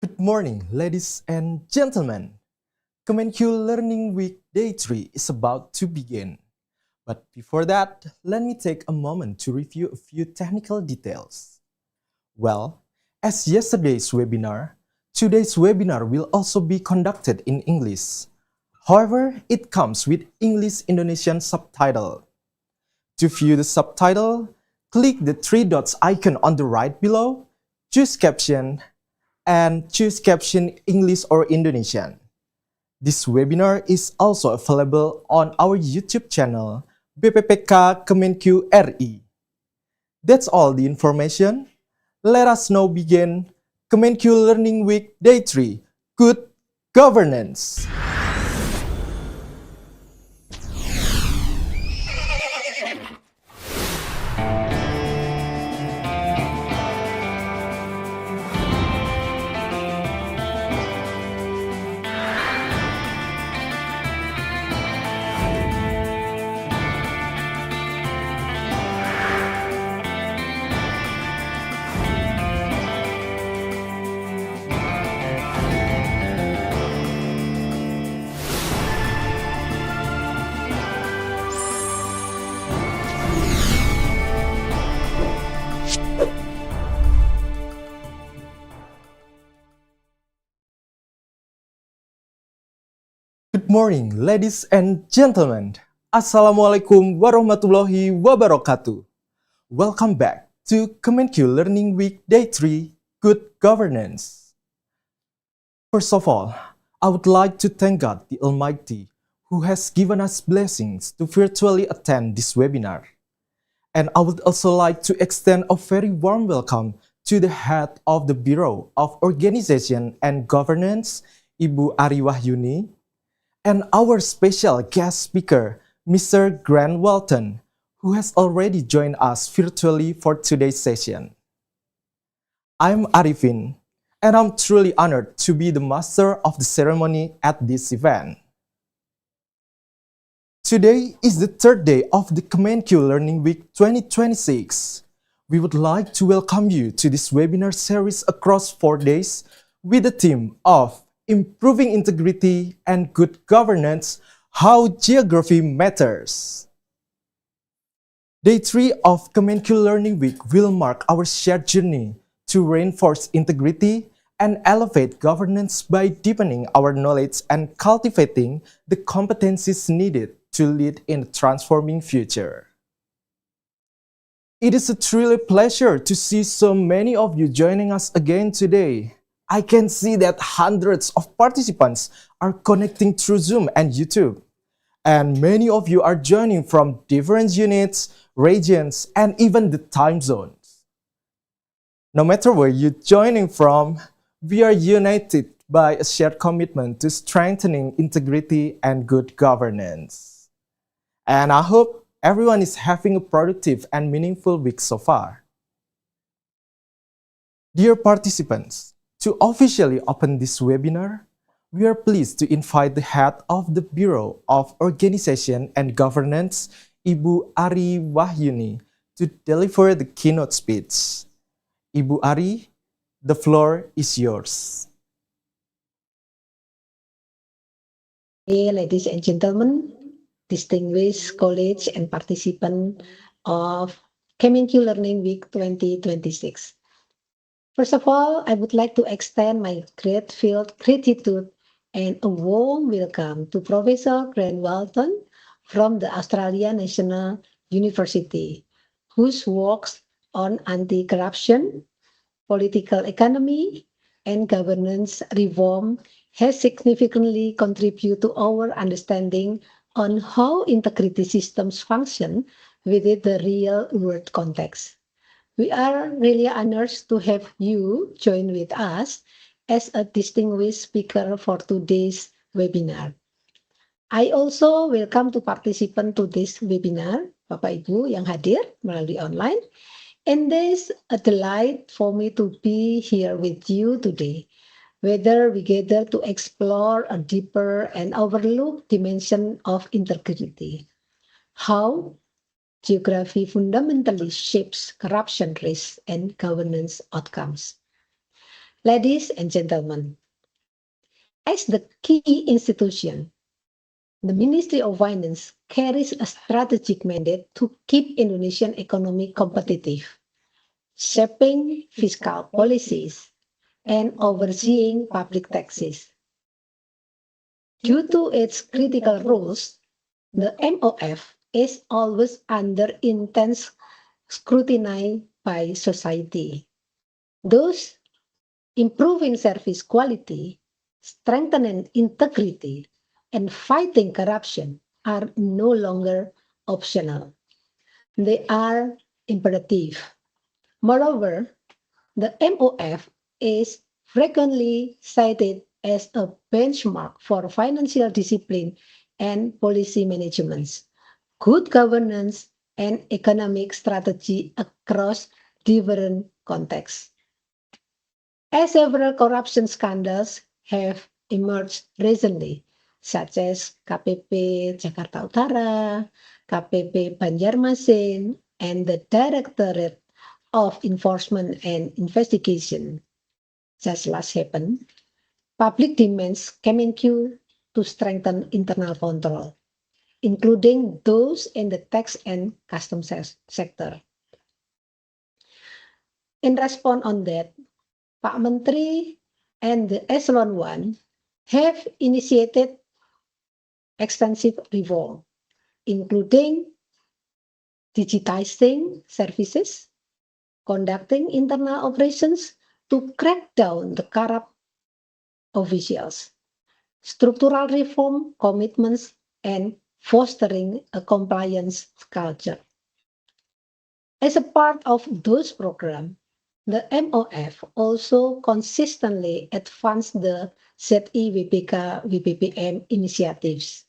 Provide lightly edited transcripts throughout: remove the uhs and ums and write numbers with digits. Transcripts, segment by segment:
Good morning, ladies and gentlemen. CommentQ Learning Week Day 3 is about to begin. But before that, let me take a moment to review a few technical details. Well, as yesterday's webinar, today's webinar will also be conducted in English. However, it comes with English-Indonesian subtitle. To view the subtitle, click the three dots icon on the right below, choose caption, and choose caption English or Indonesian. This webinar is also available on our YouTube channel, BPPK Kemenq RI. That's all the information. Let us now begin Kemenq Learning Week Day 3, Good Governance. Good morning, ladies and gentlemen. Assalamualaikum warahmatullahi wabarakatuh. Welcome back to Kemenq Learning Week Day 3, Good Governance. First of all, I would like to thank God the Almighty who has given us blessings to virtually attend this webinar. And I would also like to extend a very warm welcome to the head of the Bureau of Organization and Governance, Ibu Ari Wahyuni, and our special guest speaker, Mr. Grant Walton, who has already joined us virtually for today's session. I'm Arifin, and I'm truly honored to be the master of the ceremony at this event. Today is the third day of the Kemenq Learning Week 2026. We would like to welcome you to this webinar series across 4 days with the theme of Improving Integrity and Good Governance, How Geography Matters. Day 3 of Kemenq Learning Week will mark our shared journey to reinforce integrity and elevate governance by deepening our knowledge and cultivating the competencies needed to lead in a transforming future. It is a truly pleasure to see so many of you joining us again today. I can see that hundreds of participants are connecting through Zoom and YouTube. And many of you are joining from different units, regions, and even the time zones. No matter where you're joining from, we are united by a shared commitment to strengthening integrity and good governance. And I hope everyone is having a productive and meaningful week so far. Dear participants, to officially open this webinar, we are pleased to invite the head of the Bureau of Organization and Governance, Ibu Ari Wahyuni, to deliver the keynote speech. Ibu Ari, the floor is yours. Hey, ladies and gentlemen, distinguished colleagues and participants of Kemenq Learning Week 2026. First of all, I would like to extend my grateful gratitude and a warm welcome to Professor Grant Walton from the Australian National University, whose works on anti-corruption, political economy, and governance reform has significantly contributed to our understanding on how integrity systems function within the real-world context. We are really honored to have you join with us as a distinguished speaker for today's webinar. I also welcome to participant to this webinar, Bapak Ibu yang hadir melalui online. And there's a delight for me to be here with you today, whether we gather to explore a deeper and overlooked dimension of integrity. How Geography fundamentally shapes corruption risks and governance outcomes. Ladies and gentlemen, as the key institution, the Ministry of Finance carries a strategic mandate to keep Indonesian economy competitive, shaping fiscal policies and overseeing public taxes. Due to its critical roles, the MOF is always under intense scrutiny by society. Thus, improving service quality, strengthening integrity, and fighting corruption are no longer optional. They are imperative. Moreover, the MOF is frequently cited as a benchmark for financial discipline and policy management, good governance, and economic strategy across different contexts. As several corruption scandals have emerged recently, such as KPP Jakarta Utara, KPP Banjarmasin, and the Directorate of Enforcement and Investigation, just last happened, public demands Kemenq to strengthen internal control, including those in the tax and customs sector. In response on that, Pak Menteri and the Echelon 1 have initiated extensive reform, including digitizing services, conducting internal operations to crack down the corrupt officials, structural reform commitments, and fostering a compliance culture. As a part of those programs, the MOF also consistently advanced the ZEWPK WPPM initiatives.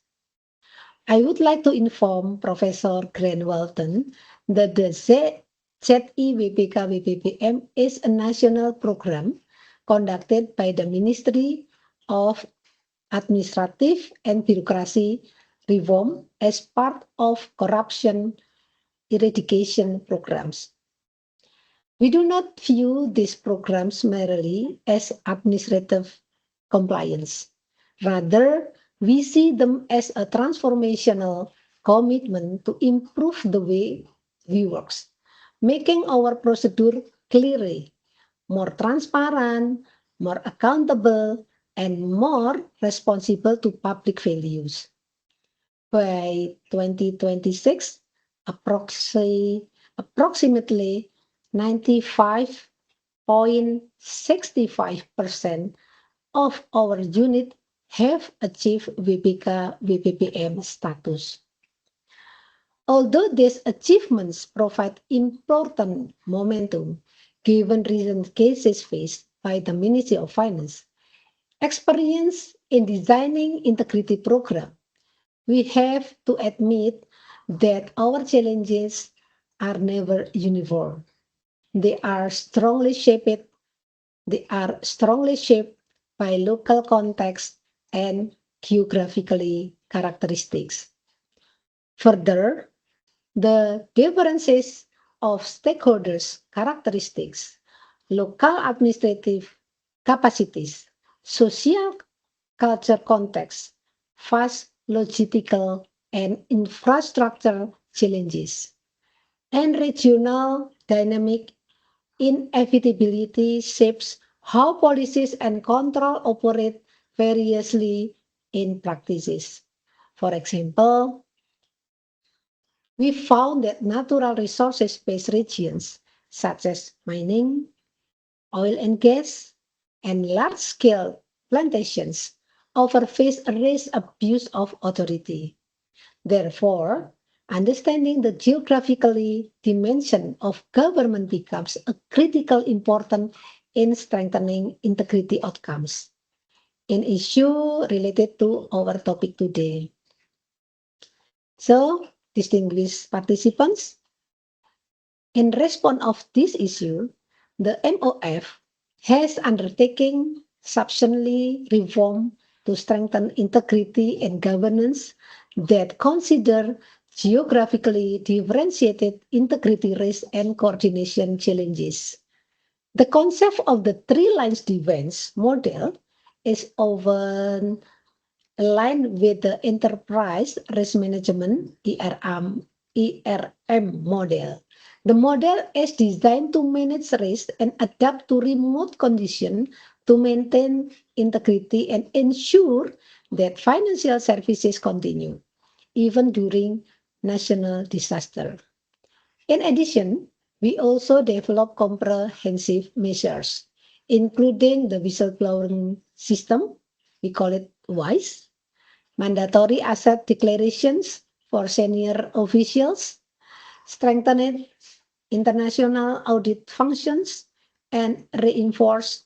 I would like to inform Professor Grant Walton that the ZEWPK WPPM is a national program conducted by the Ministry of Administrative and Bureaucracy Reform as part of corruption eradication programs. We do not view these programs merely as administrative compliance. Rather, we see them as a transformational commitment to improve the way we work, making our procedure clearer, more transparent, more accountable, and more responsible to public values. By 2026, approximately 95.65% of our units have achieved VPPM status. Although these achievements provide important momentum, given recent cases faced by the Ministry of Finance, experience in designing integrity program, we have to admit that our challenges are never uniform. They are strongly shaped. They are strongly shaped by local context and geographically characteristics. Further, the differences of stakeholders' characteristics, local administrative capacities, social culture context, vast logistical and infrastructure challenges, and regional dynamic inevitability shapes how policies and control operate variously in practices. For example, we found that natural resources-based regions such as mining, oil and gas, and large-scale plantations often face a risk abuse of authority. Therefore, understanding the geographically dimension of government becomes a critical important in strengthening integrity outcomes. An issue related to our topic today. So, distinguished participants, in response of this issue, the MOF has undertaken substantially reform to strengthen integrity and governance that consider geographically differentiated integrity risk and coordination challenges. The concept of the three lines defense model is often aligned with the enterprise risk management ERM model. The model is designed to manage risk and adapt to remote conditions to maintain integrity and ensure that financial services continue even during national disaster. In addition, we also develop comprehensive measures, including the whistleblowing system, we call it WISE, mandatory asset declarations for senior officials, strengthened international audit functions, and reinforced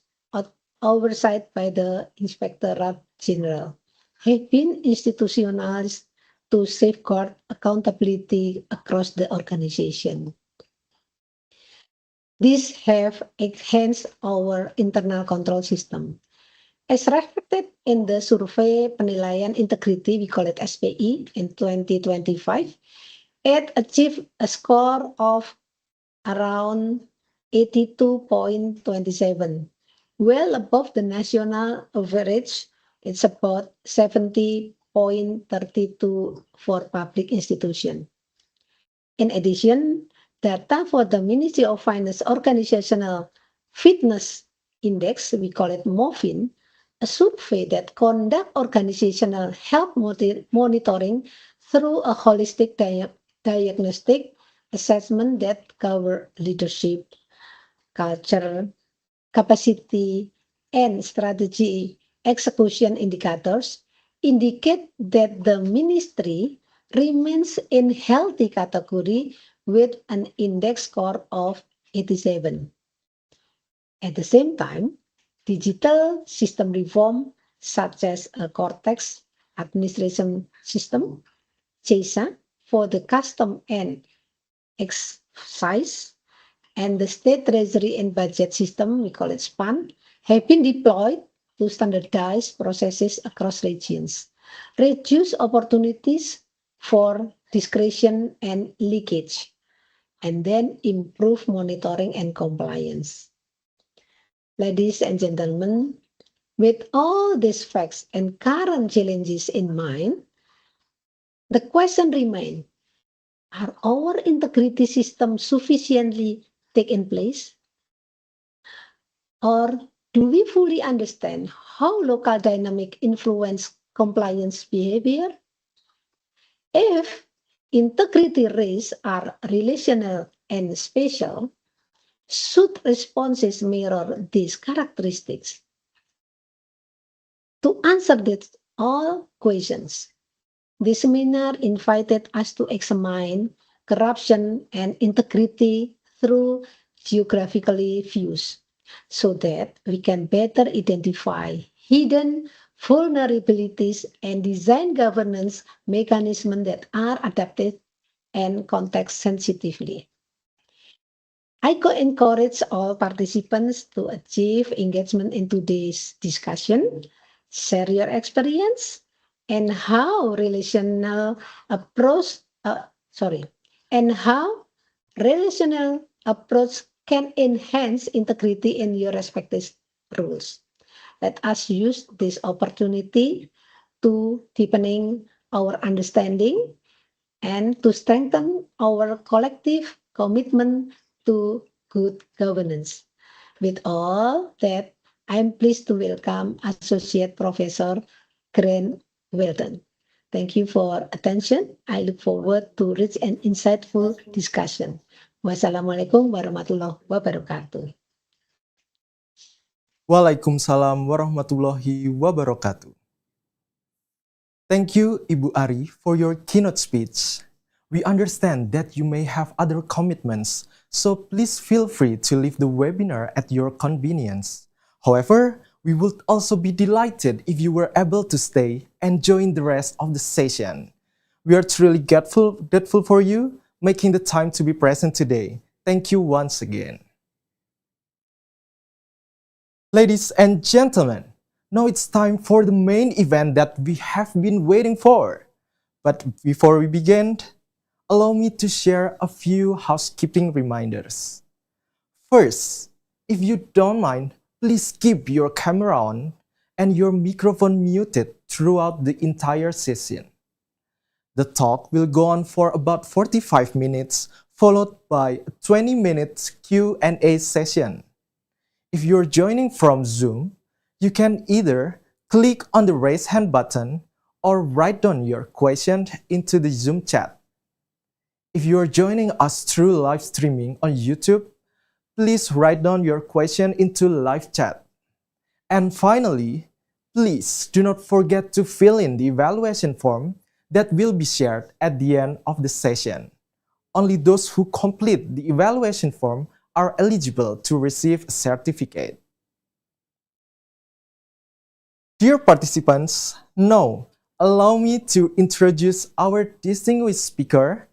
oversight by the Inspectorate General have been institutionalized to safeguard accountability across the organization. These have enhanced our internal control system. As reflected in the Survey Penilaian Integrity, we call it SPI, in 2025, it achieved a score of around 82.27, well above the national average. It's about 70.32 for public institutions. In addition, data for the Ministry of Finance Organizational Fitness Index, we call it MOFIN, a survey that conducts organizational health monitoring through a holistic diagnostic assessment that cover leadership, culture, capacity, and strategy execution indicators indicate that the ministry remains in healthy category with an index score of 87. At the same time, digital system reform such as a Cortex administration system, CESA, for the custom and excise, and the state treasury and budget system, we call it SPAN, have been deployed to standardize processes across regions, reduce opportunities for discretion and leakage, and then improve monitoring and compliance. Ladies and gentlemen, with all these facts and current challenges in mind, the question remains, are our integrity systems sufficiently taken place? Or do we fully understand how local dynamic influence compliance behavior? If integrity risks are relational and spatial, should responses mirror these characteristics? To answer these all questions, this seminar invited us to examine corruption and integrity through geographically views so that we can better identify hidden vulnerabilities and design governance mechanisms that are adapted and context sensitively. I could encourage all participants to achieve engagement in today's discussion, share your experience, and how approach, sorry, and how relational approach can enhance integrity in your respective roles. Let us use this opportunity to deepening our understanding and to strengthen our collective commitment to good governance. With all that, I'm pleased to welcome Associate Professor Grant Weldon. Thank you for attention. I look forward to rich and insightful discussion. Wassalamualaikum warahmatullahi wabarakatuh. Waalaikumsalam warahmatullahi wabarakatuh. Thank you, Ibu Ari, for your keynote speech. We understand that you may have other commitments, so please feel free to leave the webinar at your convenience. However, we would also be delighted if you were able to stay and join the rest of the session. We are truly grateful for you making the time to be present today. Thank you once again. Ladies and gentlemen, now it's time for the main event that we have been waiting for. But before we begin, allow me to share a few housekeeping reminders. First, if you don't mind, please keep your camera on and your microphone muted throughout the entire session. The talk will go on for about 45 minutes, followed by a 20-minute Q&A session. If you're joining from Zoom, you can either click on the raise hand button or write down your question into the Zoom chat. If you're joining us through live streaming on YouTube, please write down your question into live chat. And finally, please do not forget to fill in the evaluation form that will be shared at the end of the session. Only those who complete the evaluation form are eligible to receive a certificate. Dear participants, now allow me to introduce our distinguished speaker,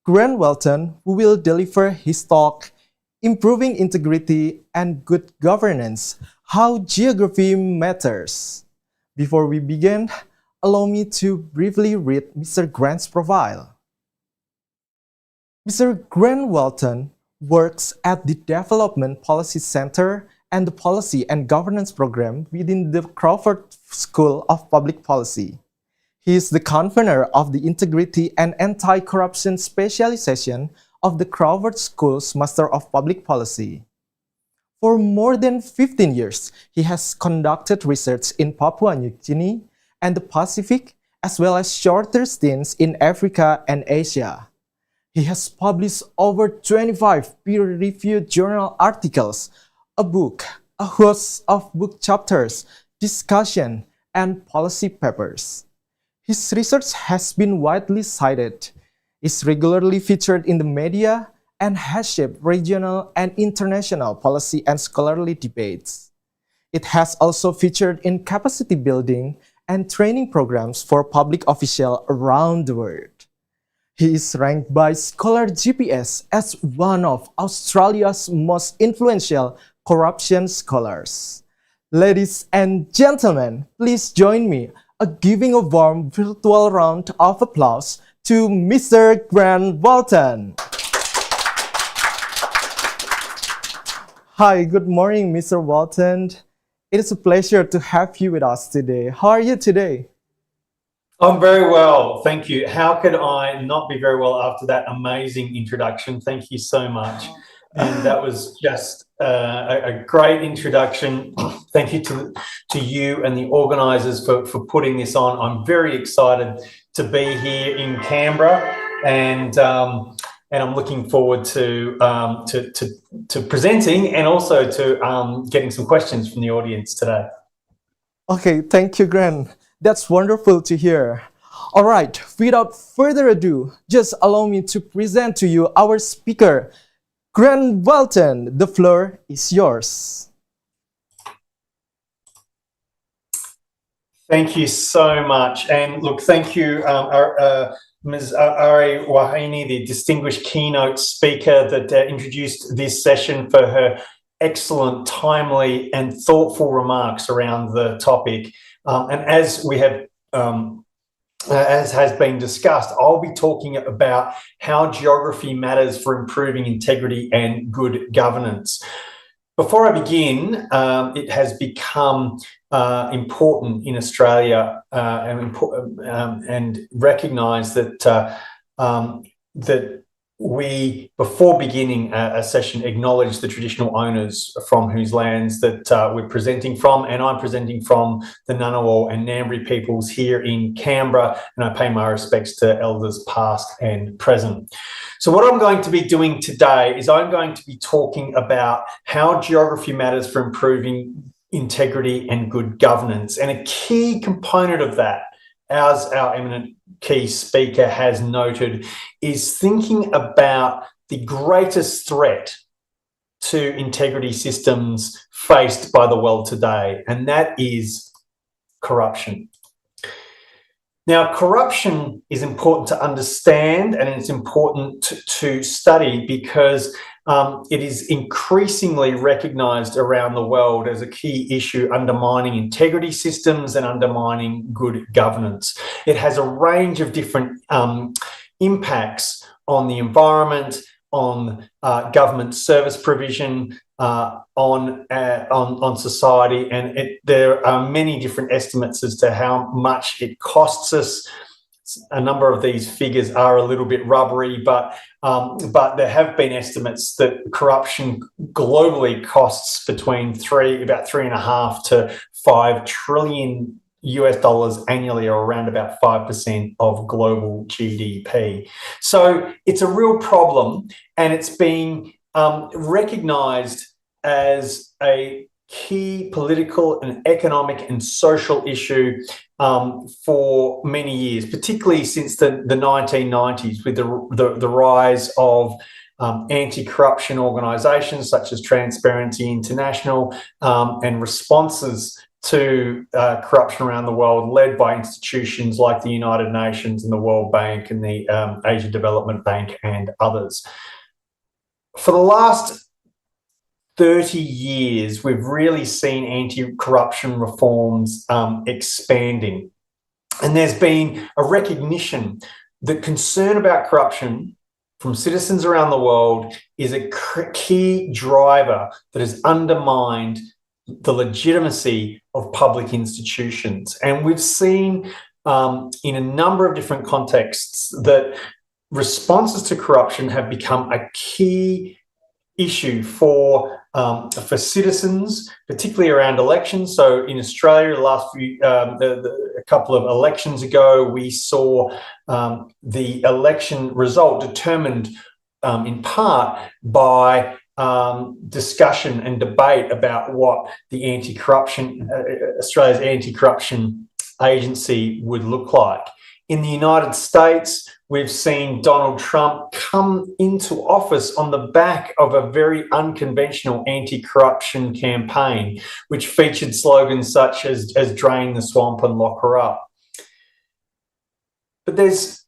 Grant Welton, who will deliver his talk, Improving Integrity and Good Governance, How Geography Matters. Before we begin, allow me to briefly read Mr. Grant's profile. Mr. Grant Welton works at the Development Policy Center and the Policy and Governance Program within the Crawford School of Public Policy. He is the convener of the Integrity and Anti-Corruption Specialization of the Crawford School's Master of Public Policy. For more than 15 years, he has conducted research in Papua New Guinea and the Pacific, as well as shorter stints in Africa and Asia. He has published over 25 peer-reviewed journal articles, a book, a host of book chapters, discussion, and policy papers. His research has been widely cited, is regularly featured in the media, and has shaped regional and international policy and scholarly debates. It has also featured in capacity building and training programs for public officials around the world. He is ranked by Scholar GPS as one of Australia's most influential corruption scholars. Ladies and gentlemen, please join me in giving a warm virtual round of applause to Mr. Grant Welton. Hi, good morning, Mr. Welton. It is a pleasure to have you with us today. How are you today? I'm very well, thank you. How could I not be very well after that amazing introduction? Thank you so much. And that was just a great introduction. Thank you to you and the organisers for putting this on. I'm very excited to be here in Canberra, and I'm looking forward to presenting and also to getting some questions from the audience today. Okay, thank you, Grant. That's wonderful to hear. All right, without further ado, just allow me to present to you our speaker, Grant Welton. The floor is yours. Thank you so much. And look, thank you, Ms. Ari Wahini, the distinguished keynote speaker that introduced this session, for her excellent, timely and thoughtful remarks around the topic. And as we have, as has been discussed, I'll be talking about how geography matters for improving integrity and good governance. Before I begin, it has become important in Australia and recognised that that we, before beginning a session, acknowledge the traditional owners from whose lands that we're presenting from, and I'm presenting from the Ngunnawal and Ngambri peoples here in Canberra, and I pay my respects to elders past and present. So what I'm going to be doing today is I'm going to be talking about how geography matters for improving integrity and good governance. And a key component of that, as our eminent key speaker has noted, is thinking about the greatest threat to integrity systems faced by the world today, and that is corruption. Now, corruption is important to understand, and it's important to study because it is increasingly recognised around the world as a key issue undermining integrity systems and undermining good governance. It has a range of different impacts on the environment, on government service provision, on society, and there are many different estimates as to how much it costs us. A number of these figures are a little bit rubbery, but there have been estimates that corruption globally costs between about 3.5 to 5 trillion US dollars annually, or around about 5% of global GDP. So it's a real problem, and it's being recognised as a key political and economic and social issue for many years, particularly since the 1990s, with the rise of anti-corruption organisations such as Transparency International, and responses to corruption around the world, led by institutions like the United Nations and the World Bank and the Asia Development Bank and others. For the last 30 years, we've really seen anti-corruption reforms expanding. And there's been a recognition that concern about corruption from citizens around the world is a key driver that has undermined the legitimacy of public institutions. And we've seen in a number of different contexts that responses to corruption have become a key issue for citizens, particularly around elections. So in Australia, a couple of elections ago, we saw the election result determined in part by discussion and debate about what the Australia's anti-corruption agency would look like. In the United States, we've seen Donald Trump come into office on the back of a very unconventional anti-corruption campaign, which featured slogans such as drain the swamp and lock her up. But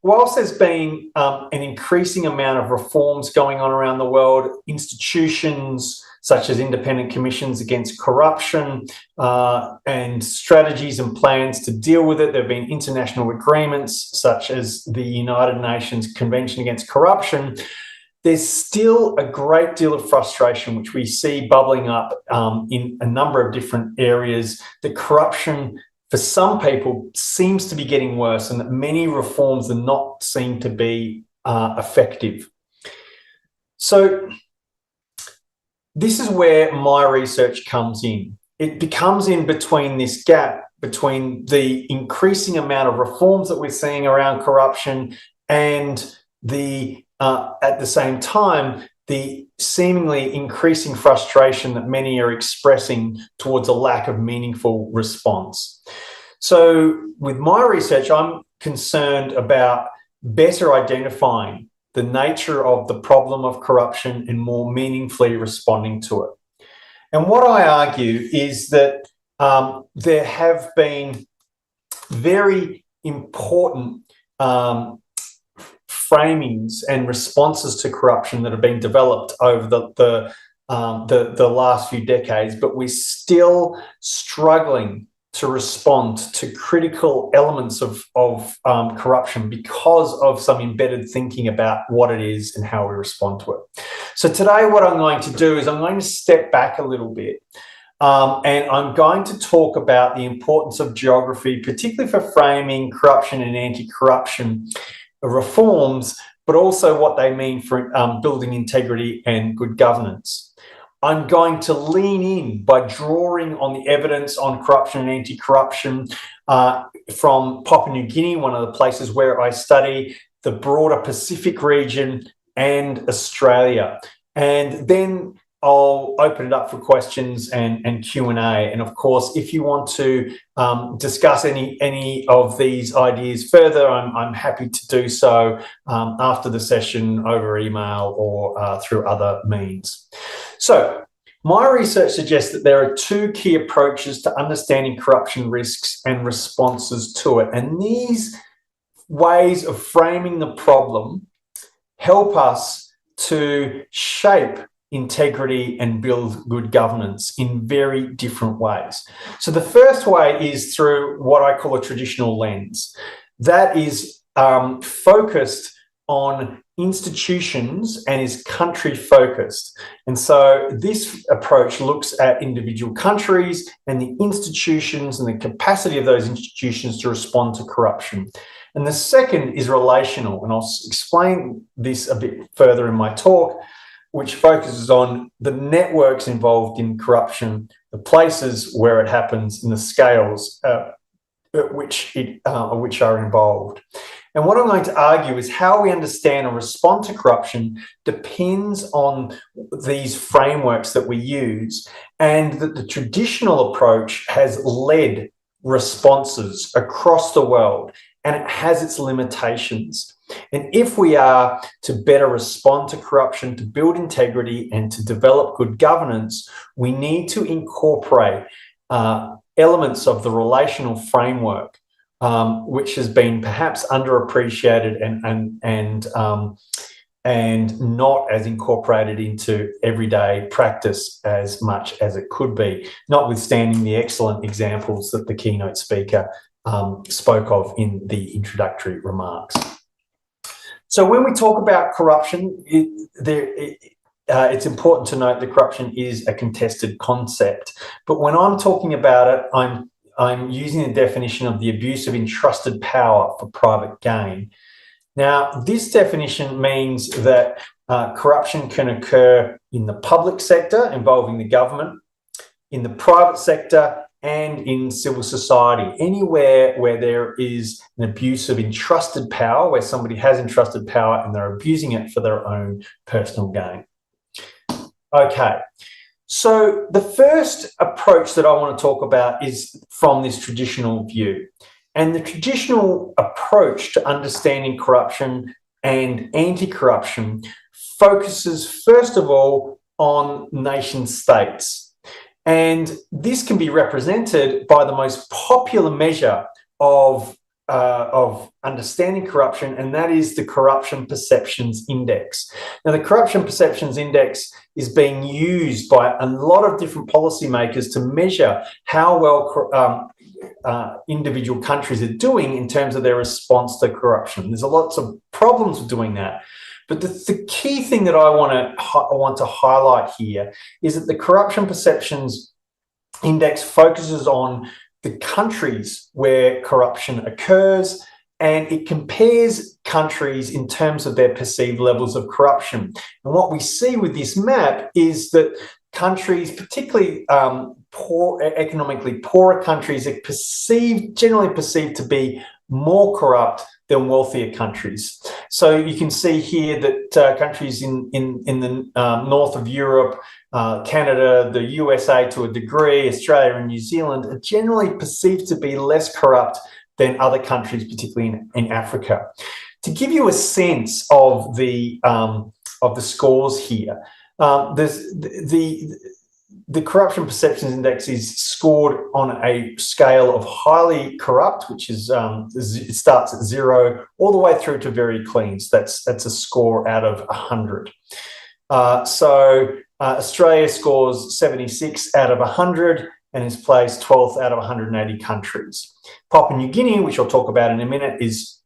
whilst there's been an increasing amount of reforms going on around the world, institutions such as independent commissions against corruption and strategies and plans to deal with it. There have been international agreements such as the United Nations Convention Against Corruption. There's still a great deal of frustration, which we see bubbling up in a number of different areas, that corruption for some people seems to be getting worse, and that many reforms do not seem to be effective. So this is where my research comes in. It becomes in between this gap between the increasing amount of reforms that we're seeing around corruption and at the same time, the seemingly increasing frustration that many are expressing towards a lack of meaningful response. So with my research, I'm concerned about better identifying the nature of the problem of corruption and more meaningfully responding to it. And what I argue is that there have been very important framings and responses to corruption that have been developed over the last few decades, but we're still struggling to respond to critical elements of corruption because of some embedded thinking about what it is and how we respond to it. So today what I'm going to do is I'm going to step back a little bit and I'm going to talk about the importance of geography, particularly for framing corruption and anti-corruption reforms, but also what they mean for building integrity and good governance. I'm going to lean in by drawing on the evidence on corruption and anti-corruption from Papua New Guinea, one of the places where I study, the broader Pacific region and Australia. And then I'll open it up for questions and Q&A. And of course, if you want to discuss any of these ideas further, I'm happy to do so after the session over email or through other means. So my research suggests that there are two key approaches to understanding corruption risks and responses to it. And these ways of framing the problem help us to shape integrity and build good governance in very different ways. So the first way is through what I call a traditional lens. That is focused on institutions and is country focused. And so this approach looks at individual countries and the institutions and the capacity of those institutions to respond to corruption. And the second is relational, and I'll explain this a bit further in my talk, which focuses on the networks involved in corruption, the places where it happens, and the scales at which are involved. And what I'm going to argue is how we understand and respond to corruption depends on these frameworks that we use, and that the traditional approach has led responses across the world, and it has its limitations. And if we are to better respond to corruption, to build integrity, and to develop good governance, we need to incorporate elements of the relational framework, which has been perhaps underappreciated and not as incorporated into everyday practice as much as it could be, notwithstanding the excellent examples that the keynote speaker spoke of in the introductory remarks. So when we talk about corruption, it's important to note that corruption is a contested concept. But when I'm talking about it, I'm using the definition of the abuse of entrusted power for private gain. Now, this definition means that corruption can occur in the public sector involving the government, in the private sector, and in civil society, anywhere where there is an abuse of entrusted power, where somebody has entrusted power and they're abusing it for their own personal gain. Okay, so the first approach that I want to talk about is from this traditional view. And the traditional approach to understanding corruption and anti-corruption focuses, first of all, on nation states. And this can be represented by the most popular measure of understanding corruption, and that is the Corruption Perceptions Index. Now, the Corruption Perceptions Index is being used by a lot of different policymakers to measure how well individual countries are doing in terms of their response to corruption. There's lots of problems with doing that. But the key thing that I want to highlight here is that the Corruption Perceptions Index focuses on the countries where corruption occurs, and it compares countries in terms of their perceived levels of corruption. And what we see with this map is that countries, particularly economically poorer countries, are generally perceived to be more corrupt than wealthier countries. So you can see here that countries in the north of Europe, Canada, the USA to a degree, Australia and New Zealand are generally perceived to be less corrupt than other countries, particularly in Africa. To give you a sense of the scores here, the Corruption Perceptions Index is scored on a scale of highly corrupt, which is it starts at 0 all the way through to very clean. So that's a score out of 100. Australia scores 76 out of 100 and is placed 12th out of 180 countries. Papua New Guinea, which I'll talk about in a minute, is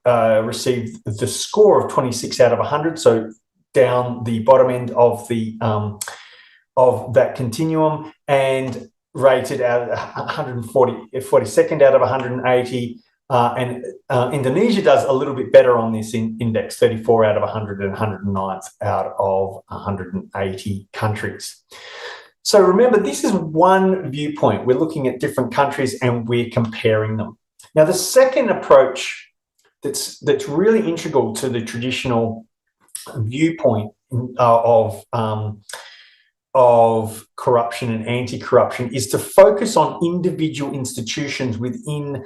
received the score of 26 out of 100, so down the bottom end of that continuum, and rated at 42nd out of 180. Indonesia does a little bit better on this index, 34 out of 100 and 109th out of 180 countries. So remember, this is one viewpoint. We're looking at different countries and we're comparing them. Now, the second approach that's really integral to the traditional viewpoint of corruption and anti-corruption is to focus on individual institutions within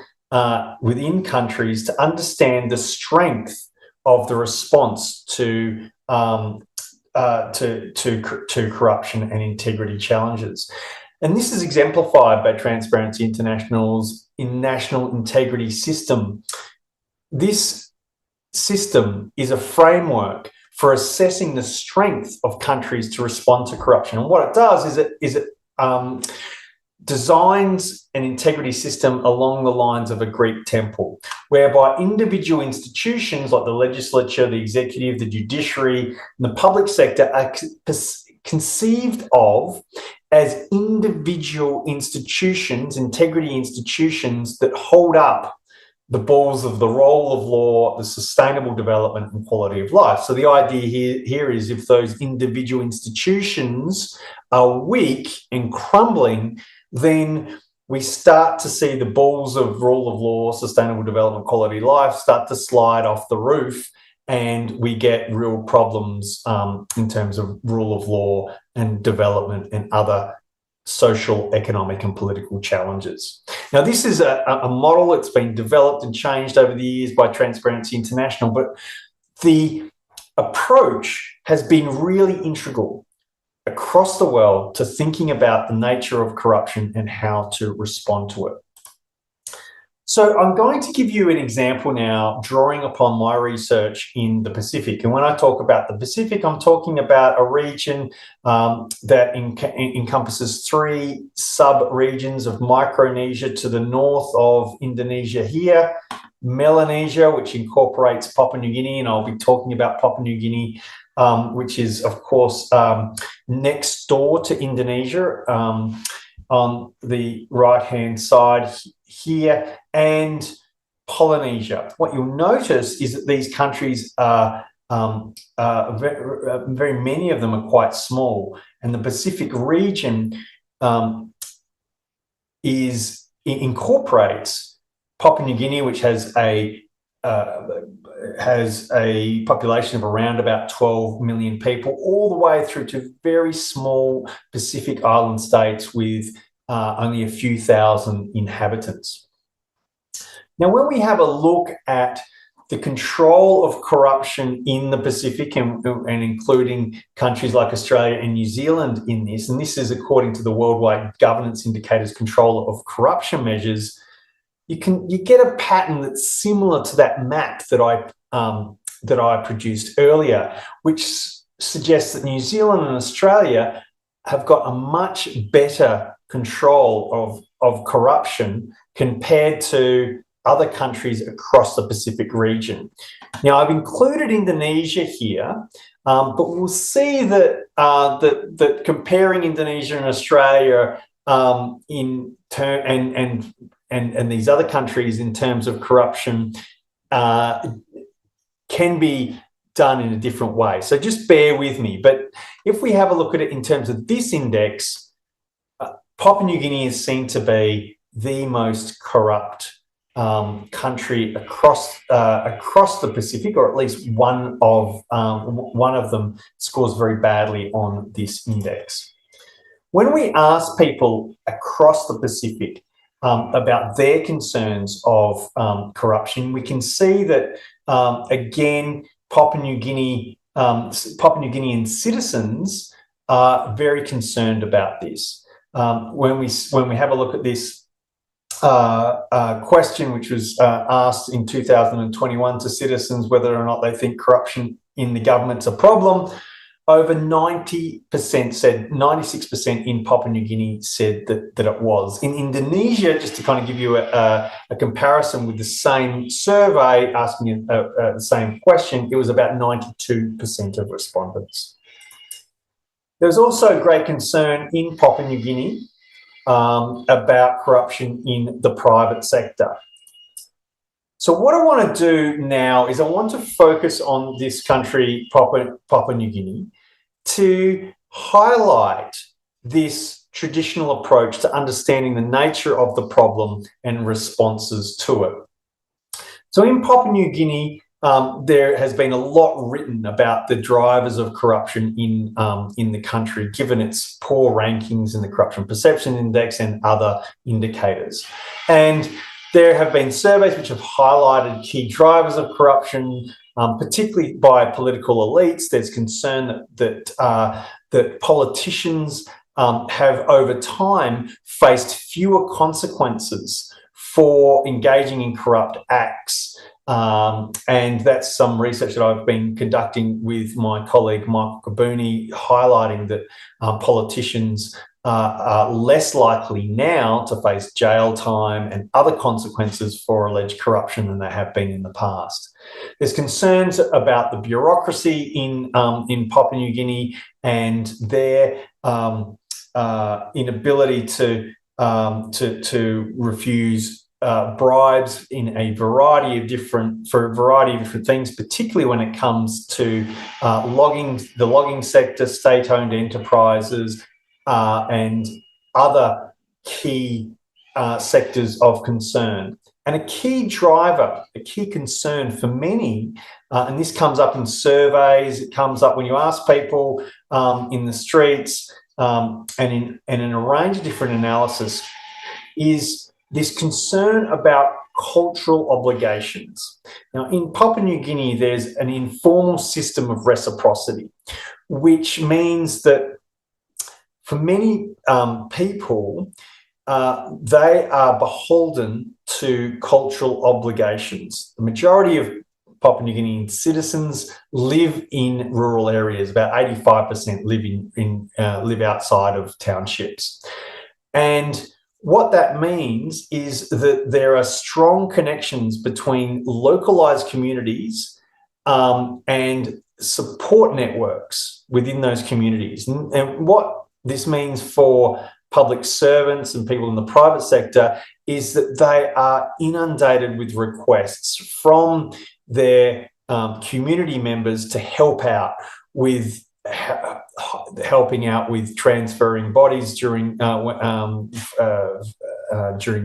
countries to understand the strength of the response to corruption and integrity challenges. And this is exemplified by Transparency International's National Integrity System. This system is a framework for assessing the strength of countries to respond to corruption. And what it does is it designs an integrity system along the lines of a Greek temple, whereby individual institutions like the legislature, the executive, the judiciary, and the public sector are conceived of as individual institutions, integrity institutions that hold up the balls of the role of law, the sustainable development and quality of life. So the idea here is if those individual institutions are weak and crumbling, then we start to see the balls of rule of law, sustainable development, quality of life start to slide off the roof, and we get real problems in terms of rule of law and development and other social, economic and political challenges. Now, this is a model that's been developed and changed over the years by Transparency International, but the approach has been really integral across the world to thinking about the nature of corruption and how to respond to it. So I'm going to give you an example now, drawing upon my research in the Pacific. And when I talk about the Pacific, I'm talking about a region that encompasses 3 sub-regions of Micronesia to the north of Indonesia here, Melanesia, which incorporates Papua New Guinea, and I'll be talking about Papua New Guinea, which is, of course, next door to Indonesia on the right-hand side here, and Polynesia. What you'll notice is that these countries are very many of them are quite small, and the Pacific region incorporates Papua New Guinea, which has a population of around about 12 million people, all the way through to very small Pacific island states with only a few thousand inhabitants. Now, when we have a look at the control of corruption in the Pacific and including countries like Australia and New Zealand in this, and this is according to the Worldwide Governance Indicators Control of Corruption Measures, you get a pattern that's similar to that map that I produced earlier, which suggests that New Zealand and Australia have got a much better control of corruption compared to other countries across the Pacific region. Now, I've included Indonesia here, but we'll see that that comparing Indonesia and Australia and these other countries in terms of corruption can be done in a different way. So just bear with me. But if we have a look at it in terms of this index, Papua New Guinea is seen to be the most corrupt country across the Pacific, or at least one of them scores very badly on this index. When we ask people across the Pacific about their concerns of corruption, we can see that again, Papua New Guinean citizens are very concerned about this. When we have a look at this question, which was asked in 2021 to citizens whether or not they think corruption in the government's a problem, over 90% said, 96% in Papua New Guinea said that it was. In Indonesia, just to kind of give you a comparison with the same survey asking the same question, it was about 92% of respondents. There was also great concern in Papua New Guinea about corruption in the private sector. So what I want to do now is I want to focus on this country, Papua New Guinea, to highlight this traditional approach to understanding the nature of the problem and responses to it. So in Papua New Guinea, there has been a lot written about the drivers of corruption in the country, given its poor rankings in the Corruption Perception Index and other indicators. And there have been surveys which have highlighted key drivers of corruption, particularly by political elites. There's concern that politicians have over time faced fewer consequences for engaging in corrupt acts. And that's some research that I've been conducting with my colleague Michael Kabuni, highlighting that politicians are less likely now to face jail time and other consequences for alleged corruption than they have been in the past. There's concerns about the bureaucracy in Papua New Guinea and their inability to refuse bribes in a variety of different things, particularly when it comes to the logging sector, state-owned enterprises, and other key sectors of concern. And a key driver, a key concern for many, and this comes up in surveys, it comes up when you ask people in the streets, and in a range of different analysis, is this concern about cultural obligations. Now, in Papua New Guinea, there's an informal system of reciprocity, which means that for many people, they are beholden to cultural obligations. The majority of Papua New Guinean citizens live in rural areas. About 85% live outside of townships. And what that means is that there are strong connections between localised communities and support networks within those communities. And what this means for public servants and people in the private sector is that they are inundated with requests from their community members to help out with helping out with transferring bodies during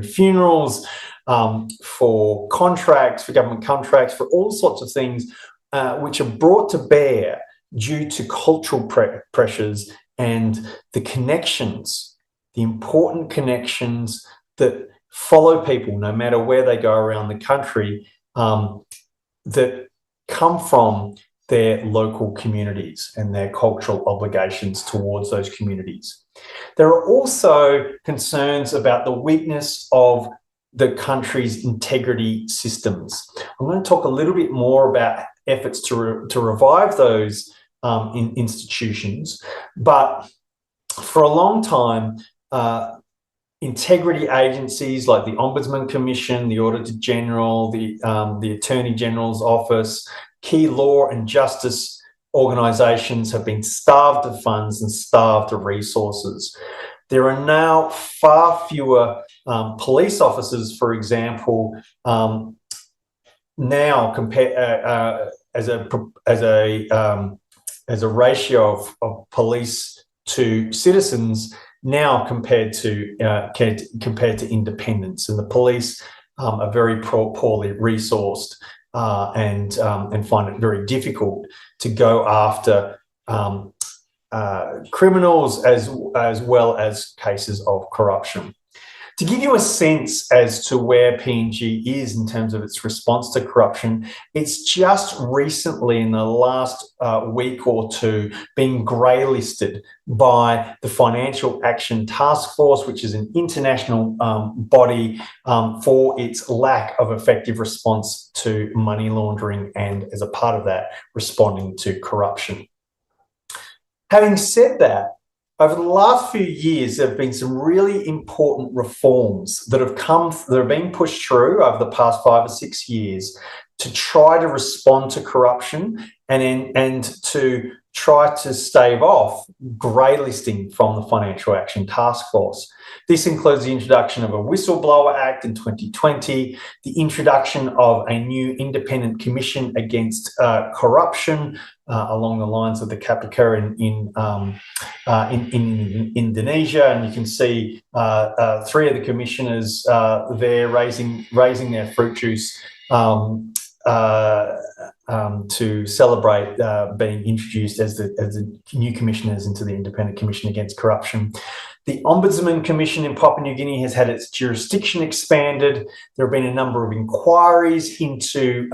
funerals, for contracts, for government contracts, for all sorts of things which are brought to bear due to cultural pressures and the connections, the important connections that follow people no matter where they go around the country, that come from their local communities and their cultural obligations towards those communities. There are also concerns about the weakness of the country's integrity systems. I'm going to talk a little bit more about efforts to revive those institutions, but for a long time, integrity agencies like the Ombudsman Commission, the Auditor General, the Attorney General's Office, key law and justice organisations have been starved of funds and starved of resources. There are now far fewer police officers, for example, now as a ratio of police to citizens now compared to independents, and the police are very poorly resourced and find it very difficult to go after criminals as well as cases of corruption. To give you a sense as to where PNG is in terms of its response to corruption, it's just recently in the last week or two been grey-listed by the Financial Action Task Force, which is an international body for its lack of effective response to money laundering and, as a part of that, responding to corruption. Having said that, over the last few years, there have been some really important reforms that have been pushed through over the past 5 or 6 years to try to respond to corruption and to try to stave off grey-listing from the Financial Action Task Force. This includes the introduction of a Whistleblower Act in 2020, the introduction of a new independent commission against corruption along the lines of the KPK in Indonesia, and you can see 3 of the commissioners there raising their fruit juice to celebrate being introduced as the new commissioners into the Independent Commission Against Corruption. The Ombudsman Commission in Papua New Guinea has had its jurisdiction expanded. There have been a number of inquiries into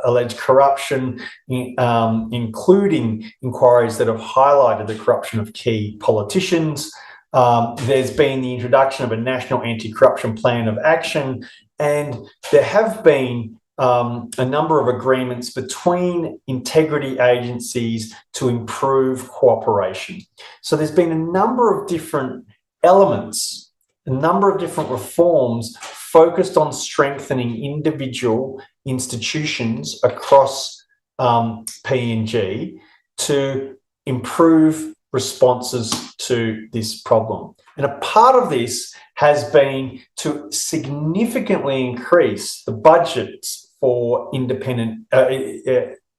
alleged corruption, including inquiries that have highlighted the corruption of key politicians. There's been the introduction of a national anti-corruption plan of action, and there have been a number of agreements between integrity agencies to improve cooperation. So there's been a number of different elements, a number of different reforms focused on strengthening individual institutions across PNG to improve responses to this problem. And a part of this has been to significantly increase the budgets for independent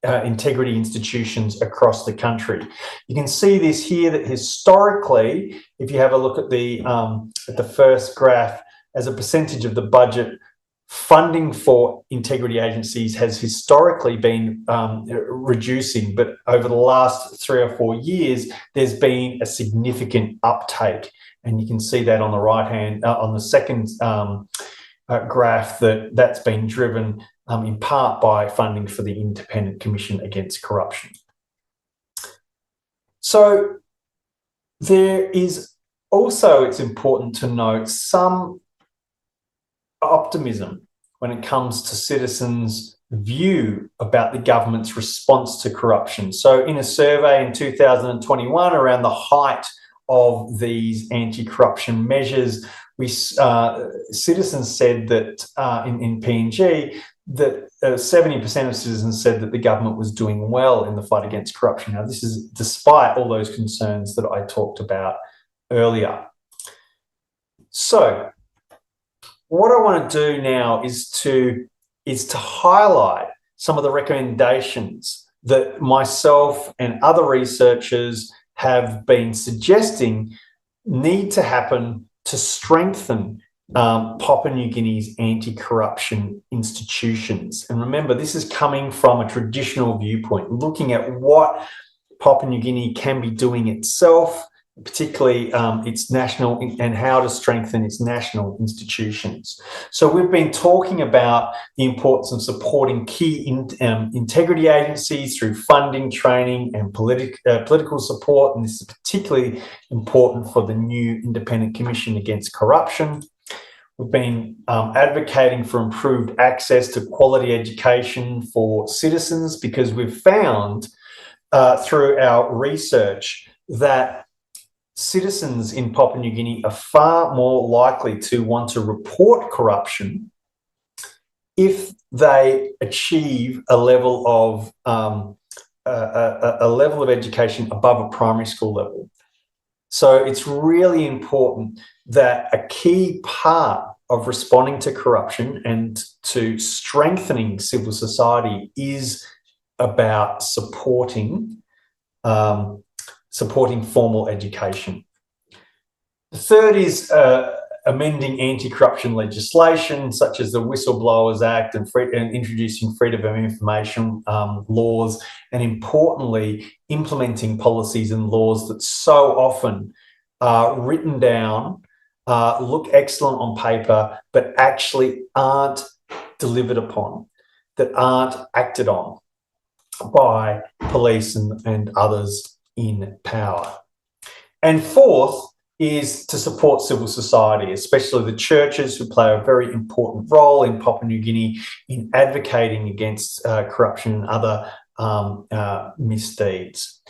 integrity institutions across the country. You can see this here, that historically, if you have a look at the first graph, as a percentage of the budget, funding for integrity agencies has historically been reducing, but over the last 3 or 4 years, there's been a significant uptake. And you can see that on the right hand, on the second graph, that's been driven in part by funding for the Independent Commission Against Corruption. So there is also, it's important to note, some optimism when it comes to citizens' view about the government's response to corruption. So in a survey in 2021 around the height of these anti-corruption measures, citizens said that in PNG that 70% of citizens said that the government was doing well in the fight against corruption. Now, this is despite all those concerns that I talked about earlier. So what I want to do now is to highlight some of the recommendations that myself and other researchers have been suggesting need to happen to strengthen Papua New Guinea's anti-corruption institutions. And remember, this is coming from a traditional viewpoint, looking at what Papua New Guinea can be doing itself, particularly its national, and how to strengthen its national institutions. So we've been talking about the importance of supporting key integrity agencies through funding, training, and political support. And this is particularly important for the new Independent Commission Against Corruption. We've been advocating for improved access to quality education for citizens, because we've found through our research that citizens in Papua New Guinea are far more likely to want to report corruption if they achieve a level of education above a primary school level. So it's really important that a key part of responding to corruption and to strengthening civil society is about supporting formal education. The third is amending anti-corruption legislation, such as the Whistleblowers Act, and introducing freedom of information laws, and importantly, implementing policies and laws that so often are written down, look excellent on paper, but actually aren't delivered upon, that aren't acted on by police and others in power. And fourth is to support civil society, especially the churches, who play a very important role in Papua New Guinea in advocating against corruption and other misdeeds.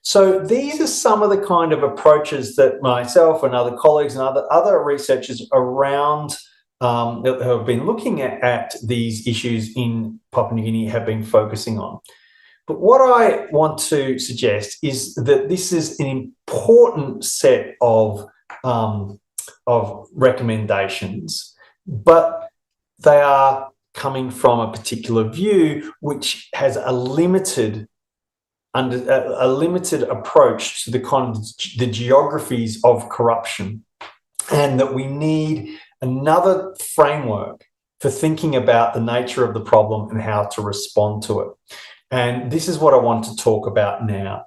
So these are some of the kind of approaches that myself and other colleagues and other researchers around that have been looking at these issues in Papua New Guinea have been focusing on. But what I want to suggest is that this is an important set of recommendations, but they are coming from a particular view which has a limited approach to the kind of the geographies of corruption, and that we need another framework for thinking about the nature of the problem and how to respond to it. And this is what I want to talk about now.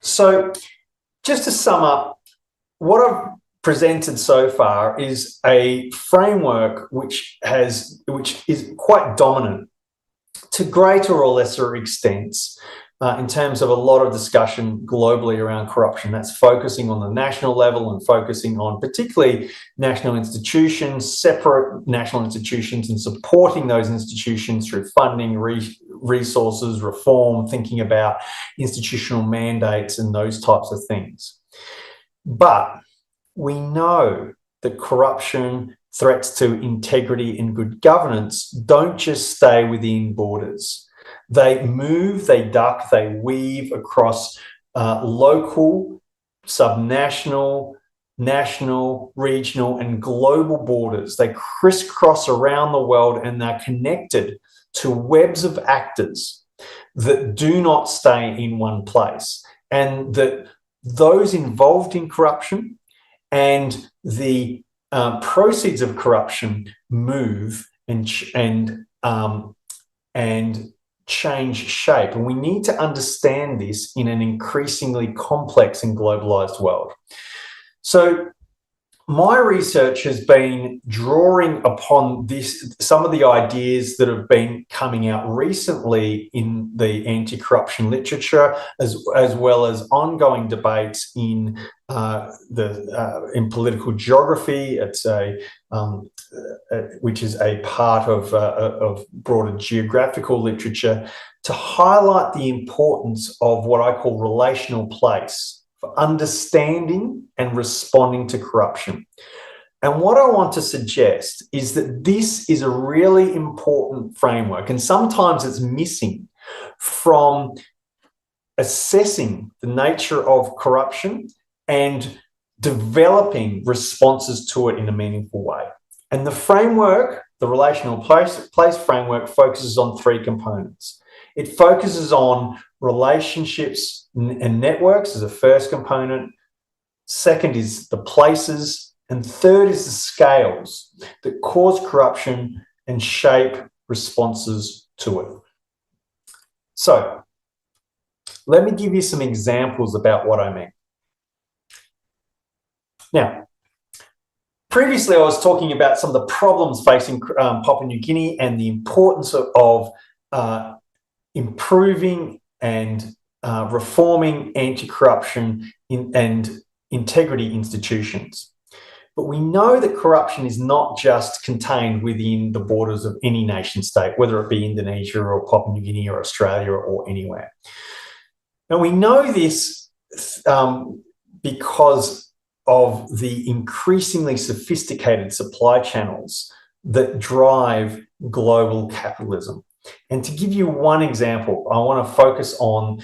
So just to sum up, what I've presented so far is a framework which is quite dominant to greater or lesser extents in terms of a lot of discussion globally around corruption. That's focusing on the national level and focusing on particularly national institutions, separate national institutions, and supporting those institutions through funding, resources, reform, thinking about institutional mandates and those types of things. But we know that corruption, threats to integrity and good governance don't just stay within borders. They move, they duck, they weave across local, subnational, national, regional, and global borders. They crisscross around the world, and they're connected to webs of actors that do not stay in one place, and that those involved in corruption and the proceeds of corruption move and change shape. And we need to understand this in an increasingly complex and globalized world. So my research has been drawing upon some of the ideas that have been coming out recently in the anti-corruption literature, as well as ongoing debates in political geography. It's which is a part of broader geographical literature, to highlight the importance of what I call relational place for understanding and responding to corruption. And what I want to suggest is that this is a really important framework, and sometimes it's missing from assessing the nature of corruption and developing responses to it in a meaningful way. And the framework, the relational place framework, focuses on three components. It focuses on relationships and networks as a first component. Second is the places. And third is the scales that cause corruption and shape responses to it. So let me give you some examples about what I mean. Now, previously I was talking about some of the problems facing Papua New Guinea and the importance of improving and reforming anti-corruption and integrity institutions. But we know that corruption is not just contained within the borders of any nation state, whether it be Indonesia or Papua New Guinea or Australia or anywhere. And we know this because of the increasingly sophisticated supply channels that drive global capitalism. And to give you one example, I want to focus on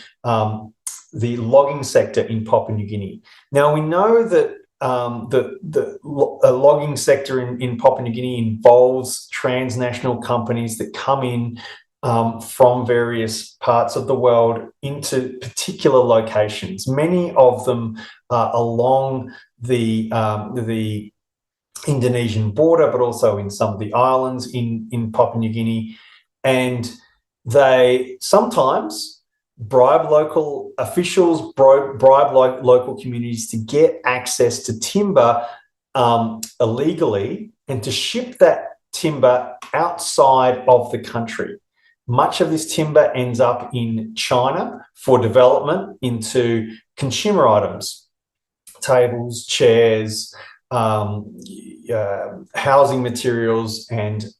the logging sector in Papua New Guinea. Now, we know that the logging sector in Papua New Guinea involves transnational companies that come in from various parts of the world into particular locations, many of them along the Indonesian border, but also in some of the islands in Papua New Guinea. And they sometimes bribe local officials, bribe local communities to get access to timber illegally and to ship that timber outside of the country. Much of this timber ends up in China for development into consumer items, tables, chairs, housing materials, and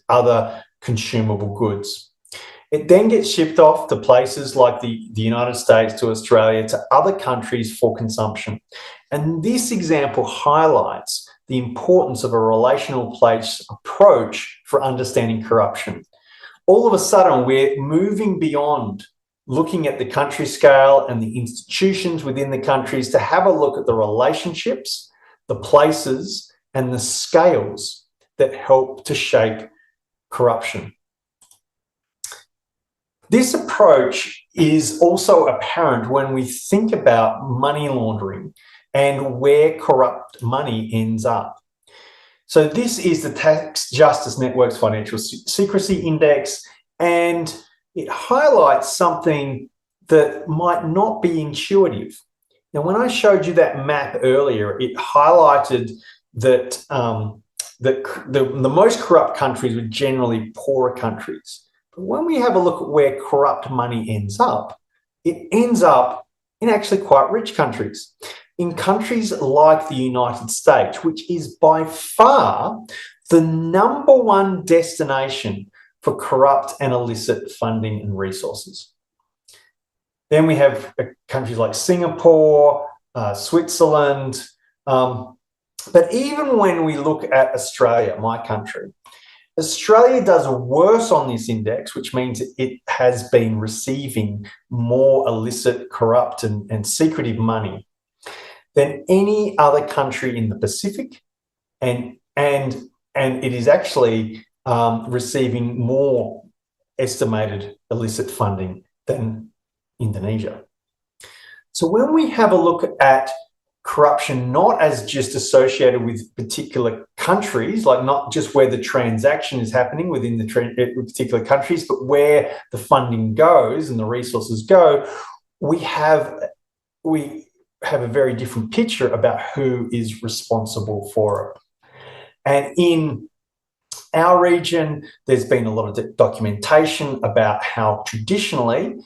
other consumable goods. It then gets shipped off to places like the United States, to Australia, to other countries for consumption. And this example highlights the importance of a relational place approach for understanding corruption. All of a sudden, we're moving beyond looking at the country scale and the institutions within the countries to have a look at the relationships, the places, and the scales that help to shape corruption. This approach is also apparent when we think about money laundering and where corrupt money ends up. So this is the Tax Justice Network's Financial Secrecy Index, and it highlights something that might not be intuitive. Now, when I showed you that map earlier, it highlighted that the most corrupt countries were generally poorer countries. when we have a look at where corrupt money ends up, it ends up in actually quite rich countries. In countries like the United States, which is by far the #1 destination for corrupt and illicit funding and resources. Then we have countries like Singapore, Switzerland. But even when we look at Australia, my country, Australia does worse on this index, which means it has been receiving more illicit, corrupt and secretive money than any other country in the Pacific, and it is actually receiving more estimated illicit funding than Indonesia. So when we have a look at corruption, not as just associated with particular countries, like not just where the transaction is happening within the particular countries, but where the funding goes and the resources go, we have a very different picture about who is responsible for it. And in our region, there's been a lot of documentation about how traditionally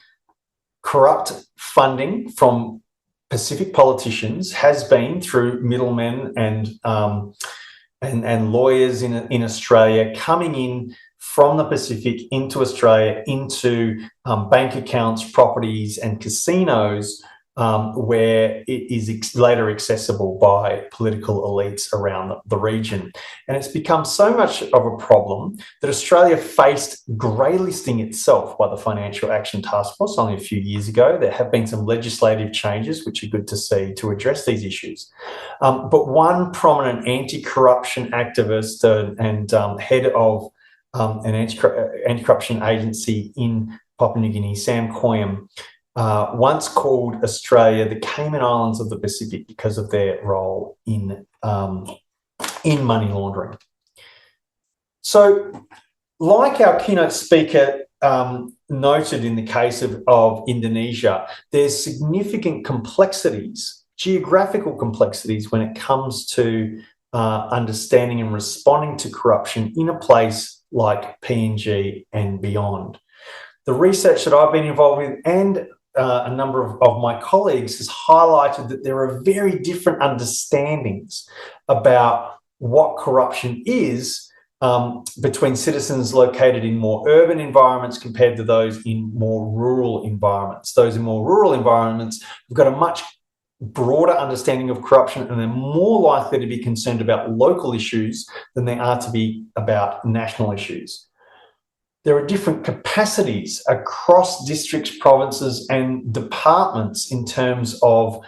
corrupt funding from Pacific politicians has been through middlemen and lawyers in Australia coming in from the Pacific into Australia, into bank accounts, properties and casinos, where it is later accessible by political elites around the region. And it's become so much of a problem that Australia faced greylisting itself by the Financial Action Task Force only a few years ago. There have been some legislative changes, which are good to see, to address these issues. But one prominent anti-corruption activist and head of an anti-corruption agency in Papua New Guinea, Sam Koyam, once called Australia the Cayman Islands of the Pacific because of their role in money laundering. So, like our keynote speaker noted in the case of Indonesia, there's significant complexities, geographical complexities, when it comes to understanding and responding to corruption in a place like PNG and beyond. The research that I've been involved with and a number of my colleagues has highlighted that there are very different understandings about what corruption is between citizens located in more urban environments compared to those in more rural environments. Those in more rural environments have got a much broader understanding of corruption and they're more likely to be concerned about local issues than they are to be about national issues. There are different capacities across districts, provinces and departments in terms of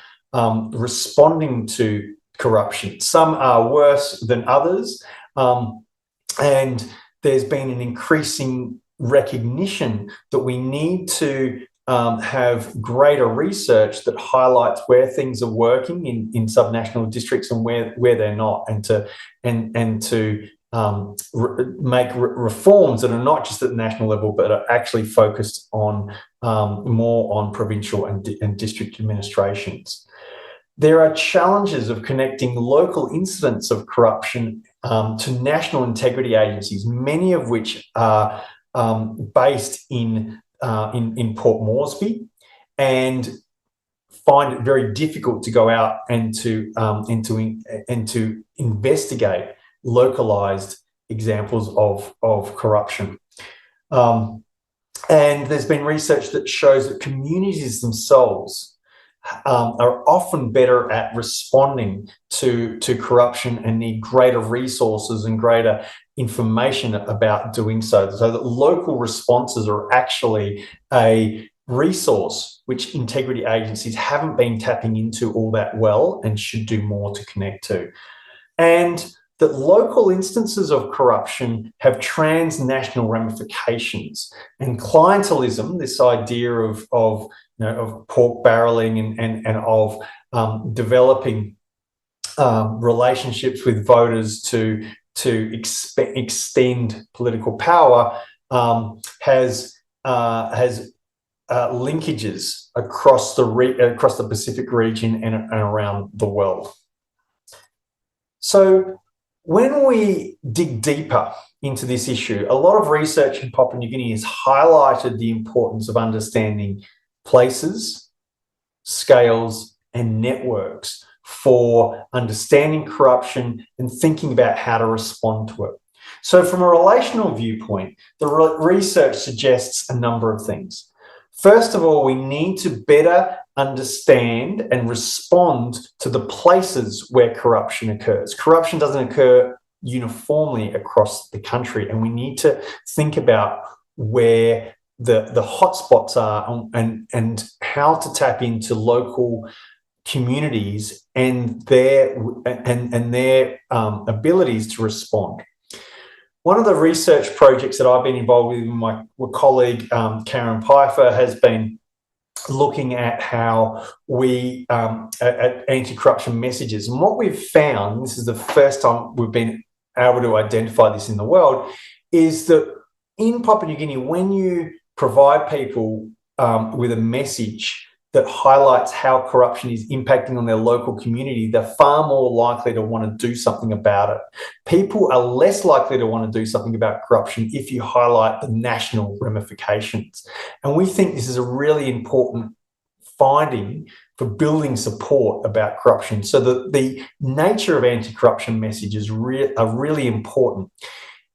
responding to corruption. Some are worse than others, and there's been an increasing recognition that we need to have greater research that highlights where things are working in subnational districts and where they're not, and to make reforms that are not just at the national level, but are actually focused on more on provincial and district administrations. There are challenges of connecting local incidents of corruption to national integrity agencies, many of which are based in Port Moresby, and find it very difficult to go out and to investigate localized examples of corruption. And there's been research that shows that communities themselves are often better at responding to corruption and need greater resources and greater information about doing so. So that local responses are actually a resource which integrity agencies haven't been tapping into all that well and should do more to connect to. And that local instances of corruption have transnational ramifications, and clientelism, this idea of pork barreling and of developing relationships with voters to extend political power, has linkages across the Pacific region and around the world. So, When we dig deeper into this issue, a lot of research in Papua New Guinea has highlighted the importance of understanding places, scales, and networks for understanding corruption and thinking about how to respond to it. So from a relational viewpoint, the research suggests a number of things. First of all, we need to better understand and respond to the places where corruption occurs. Corruption doesn't occur uniformly across the country, and we need to think about where the hotspots are and how to tap into local communities and their abilities to respond. One of the research projects that I've been involved with my colleague Karen Pfeiffer has been looking at how we at anti-corruption messages. And what we've found, this is the first time we've been able to identify this in the world, is that in Papua New Guinea, when you provide people with a message that highlights how corruption is impacting on their local community, they're far more likely to want to do something about it. People are less likely to want to do something about corruption if you highlight the national ramifications. And we think this is a really important finding for building support about corruption. So the nature of anti-corruption messages are really important.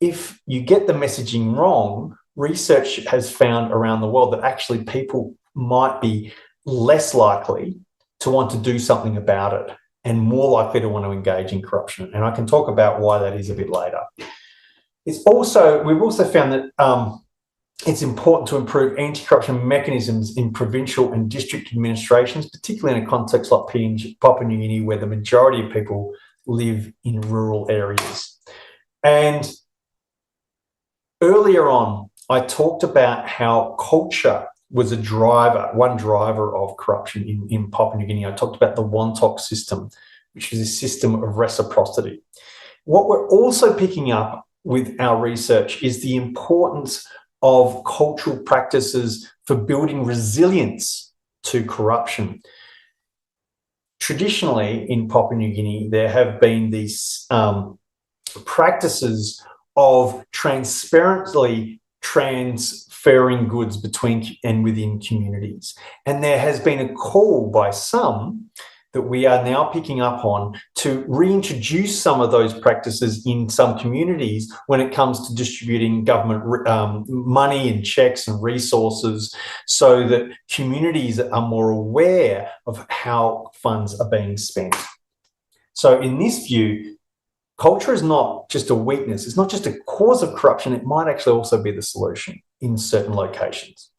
If you get the messaging wrong, research has found around the world that actually people might be less likely to want to do something about it and more likely to want to engage in corruption. And I can talk about why that is a bit later. We've also found that it's important to improve anti-corruption mechanisms in provincial and district administrations, particularly in a context like Papua New Guinea, where the majority of people live in rural areas. And earlier on, I talked about how culture was one driver of corruption in Papua New Guinea. I talked about the Wontok system, which is a system of reciprocity. What we're also picking up with our research is the importance of cultural practices for building resilience to corruption. Traditionally, in Papua New Guinea, there have been these practices of transparently transferring goods between and within communities. And there has been a call by some that we are now picking up on to reintroduce some of those practices in some communities when it comes to distributing government money and checks and resources, so that communities are more aware of how funds are being spent. So in this view, culture is not just a weakness. It's not just a cause of corruption. It might actually also be the solution in certain locations.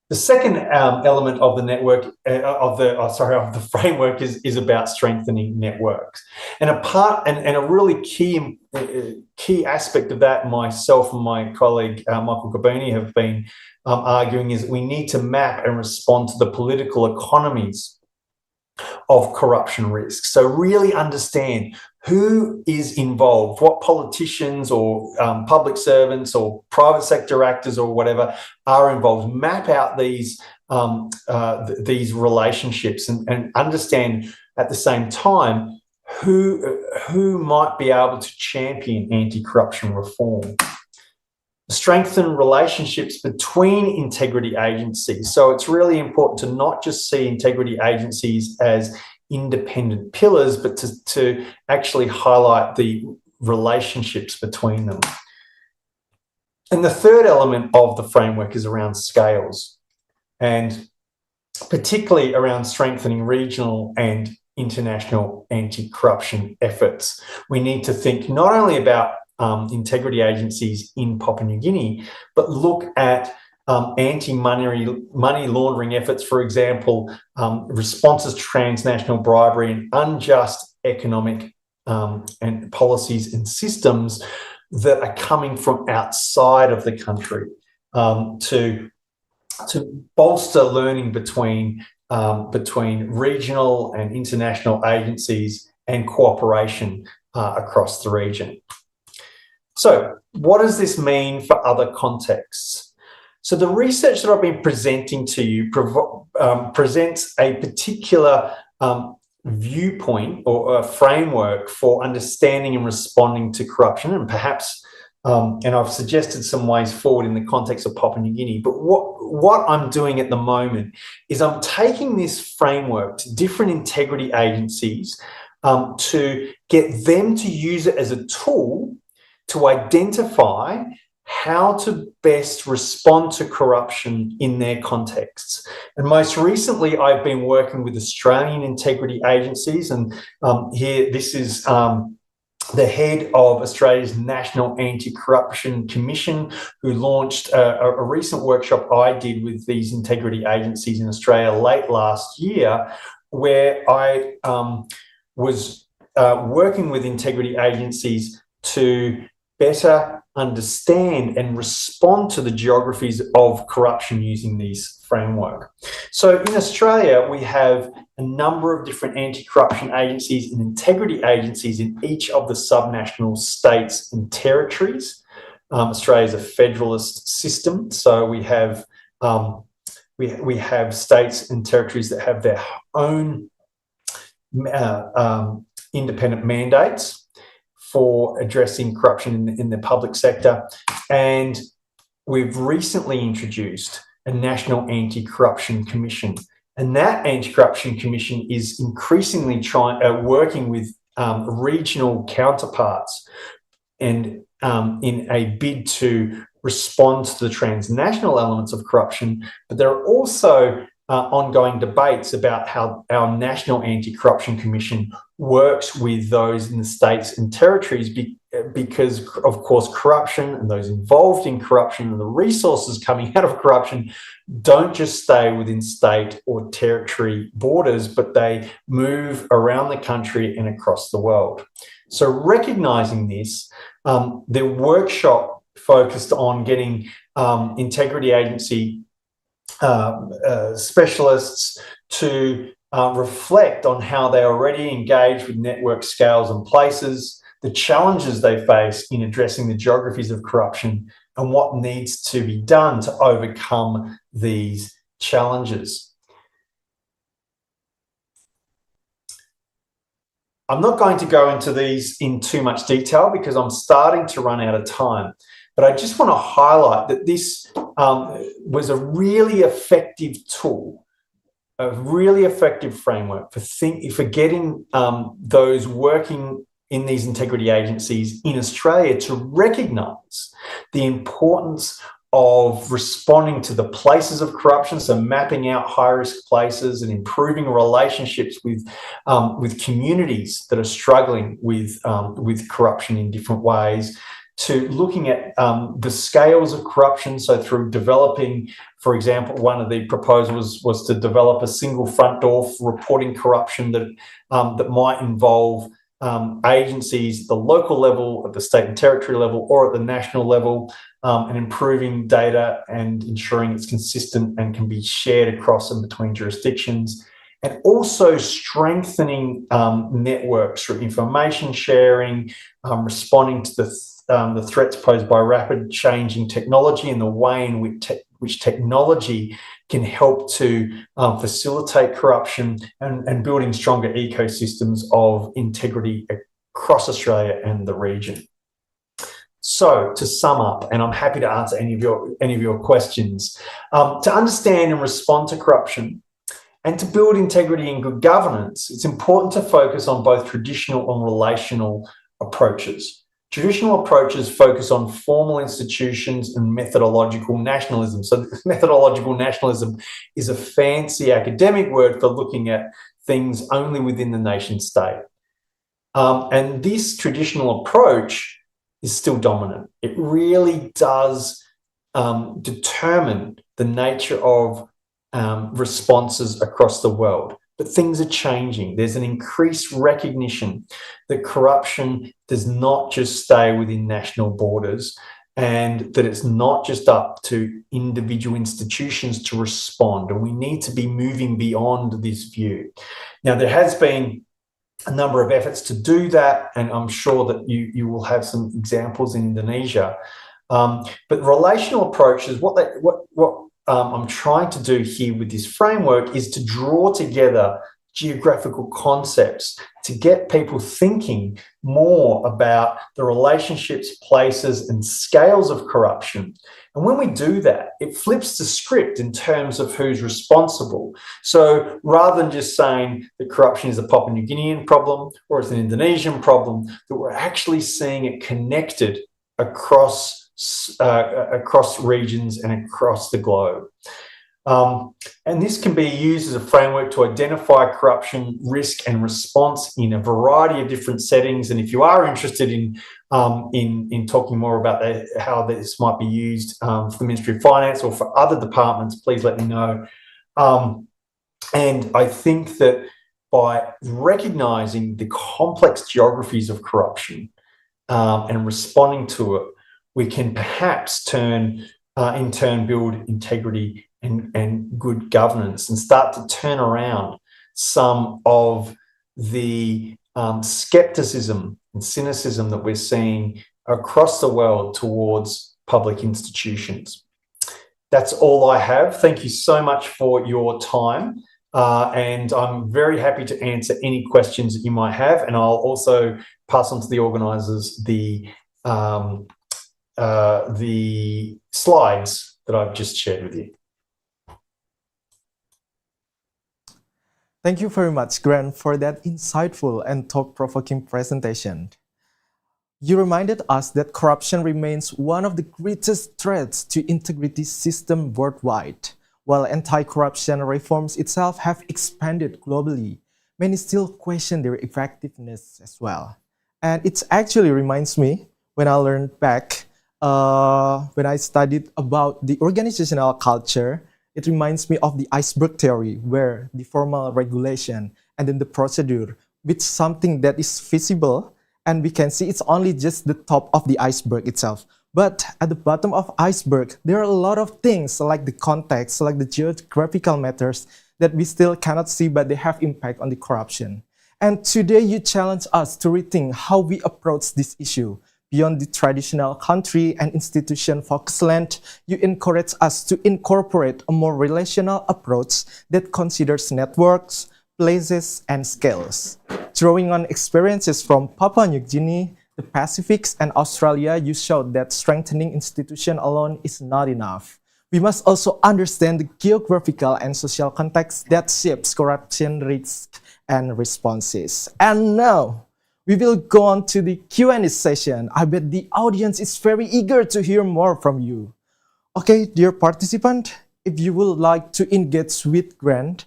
The second element of the network of the framework is about strengthening networks, and a really key aspect of that, myself and my colleague Michael Gabuni have been arguing, is that we need to map and respond to the political economies of corruption risk. So really understand who is involved, what politicians or public servants or private sector actors or whatever are involved. Map out these relationships and understand at the same time who might be able to champion anti-corruption reform. Strengthen relationships between integrity agencies. So it's really important to not just see integrity agencies as independent pillars, but to actually highlight the relationships between them. And the third element of the framework is around scales, and particularly around strengthening regional and international anti-corruption efforts. We need to think not only about integrity agencies in Papua New Guinea, but look at anti-money laundering efforts, for example, responses to transnational bribery and unjust economic and policies and systems that are coming from outside of the country, to bolster learning between regional and international agencies and cooperation across the region. So what does this mean for other contexts? So the research that I've been presenting to you presents a particular viewpoint or a framework for understanding and responding to corruption, and perhaps, and I've suggested some ways forward in the context of Papua New Guinea, but what I'm doing at the moment is I'm taking this framework to different integrity agencies to get them to use it as a tool to identify how to best respond to corruption in their contexts. And most recently, I've been working with Australian integrity agencies, and here this is the head of Australia's National Anti-Corruption Commission, who launched a recent workshop I did with these integrity agencies in Australia late last year, where I was working with integrity agencies to better understand and respond to the geographies of corruption using these framework. So in Australia, we have a number of different anti-corruption agencies and integrity agencies in each of the subnational states and territories. Australia is a federalist system, so we have states and territories that have their own independent mandates for addressing corruption in the public sector. And we've recently introduced a National Anti-Corruption Commission. And that Anti-Corruption Commission is increasingly working with regional counterparts and in a bid to respond to the transnational elements of corruption. But there are also ongoing debates about how our National Anti-Corruption Commission works with those in the states and territories because, of course, corruption and those involved in corruption and the resources coming out of corruption don't just stay within state or territory borders, but they move around the country and across the world. So recognising this, the workshop focused on getting integrity agency specialists to reflect on how they already engage with network scales and places, the challenges they face in addressing the geographies of corruption, and what needs to be done to overcome these challenges. I'm not going to go into these in too much detail because I'm starting to run out of time, but I just want to highlight that this was a really effective tool, a really effective framework for getting those working in these integrity agencies in Australia to recognise the importance of responding to the places of corruption, so mapping out high-risk places and improving relationships with communities that are struggling with corruption in different ways, to looking at the scales of corruption, so through developing, for example, one of the proposals was to develop a single front door for reporting corruption that might involve agencies at the local level, at the state and territory level, or at the national level, and improving data and ensuring it's consistent and can be shared across and between jurisdictions, and also strengthening networks through information sharing, responding to the threats posed by rapid changing technology and the way in which technology can help to facilitate corruption, and building stronger ecosystems of integrity across Australia and the region. So, to sum up, and I'm happy to answer any of your questions, to understand and respond to corruption and to build integrity and good governance, it's important to focus on both traditional and relational approaches. Traditional approaches focus on formal institutions and methodological nationalism. So methodological nationalism is a fancy academic word for looking at things only within the nation state. And this traditional approach is still dominant. It really does determine the nature of responses across the world. But things are changing. There's an increased recognition that corruption does not just stay within national borders, and that it's not just up to individual institutions to respond. And we need to be moving beyond this view. Now, there has been a number of efforts to do that, and I'm sure that you will have some examples in Indonesia. But relational approaches, what I'm trying to do here with this framework is to draw together geographical concepts to get people thinking more about the relationships, places, and scales of corruption. And when we do that, it flips the script in terms of who's responsible. So rather than just saying that corruption is a Papua New Guinean problem or it's an Indonesian problem, that we're actually seeing it connected across regions and across the globe. And this can be used as a framework to identify corruption, risk, and response in a variety of different settings. And if you are interested in talking more about how this might be used for the Ministry of Finance or for other departments, please let me know. And I think that by recognising the complex geographies of corruption and responding to it, we can perhaps in turn build integrity and good governance and start to turn around some of the skepticism and cynicism that we're seeing across the world towards public institutions. That's all I have. Thank you so much for your time. And I'm very happy to answer any questions that you might have. And I'll also pass on to the organisers the slides that I've just shared with you. Thank you very much, Grant, for that insightful and thought-provoking presentation. You reminded us that corruption remains one of the greatest threats to integrity system worldwide. While anti-corruption reforms itself have expanded globally, many still question their effectiveness as well. And it actually reminds me, when I learned back, when I studied about the organizational culture, it reminds me of the iceberg theory, where the formal regulation and then the procedure with something that is visible, and we can see it's only just the top of the iceberg itself. But at the bottom of iceberg, there are a lot of things like the context, like the geographical matters that we still cannot see, but they have impact on the corruption. And today you challenge us to rethink how we approach this issue. Beyond the traditional country and institution-focused lens, you encourage us to incorporate a more relational approach that considers networks, places, and scales. Drawing on experiences from Papua New Guinea, the Pacifics, and Australia, you showed that strengthening institutions alone is not enough. We must also understand the geographical and social context that shapes corruption risk and responses. And now, we will go on to the Q&A session. I bet the audience is very eager to hear more from you. Okay, dear participant, if you would like to engage with Grant,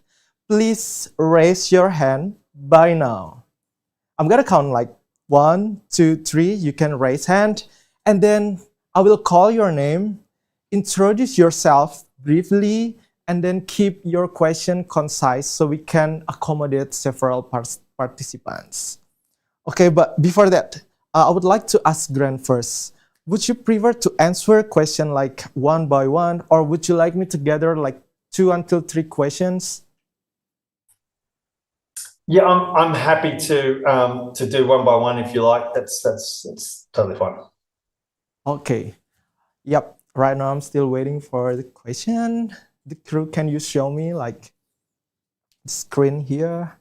please raise your hand by now. I'm gonna count like 1, 2, 3, you can raise hand, and then I will call your name, introduce yourself briefly, and then keep your question concise so we can accommodate several participants. Okay, but before that, I would like to ask Grant first. Would you prefer to answer a question like one by one, or would you like me to gather like 2 until 3 questions? Yeah, I'm happy to do one by one if you like. That's totally fine. Okay. Yep. Right now I'm still waiting for the question. The crew, can you show me like the screen here?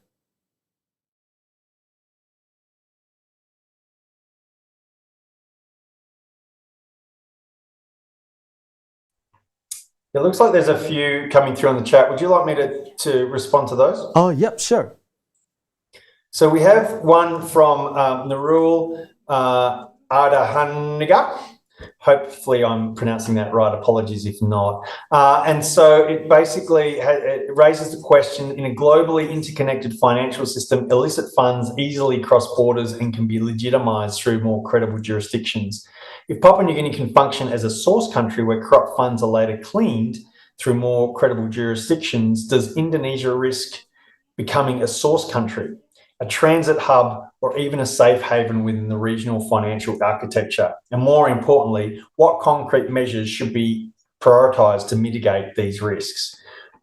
It looks like there's a few coming through on the chat. Would you like me to respond to those? Oh, yep, sure. So we have one from Narul Adahaniga. Hopefully I'm pronouncing that right. Apologies if not. And so it basically it raises the question, in a globally interconnected financial system, illicit funds easily cross borders and can be legitimised through more credible jurisdictions. If Papua New Guinea can function as a source country where corrupt funds are later cleaned through more credible jurisdictions, does Indonesia risk becoming a source country, a transit hub, or even a safe haven within the regional financial architecture? And more importantly, what concrete measures should be prioritised to mitigate these risks?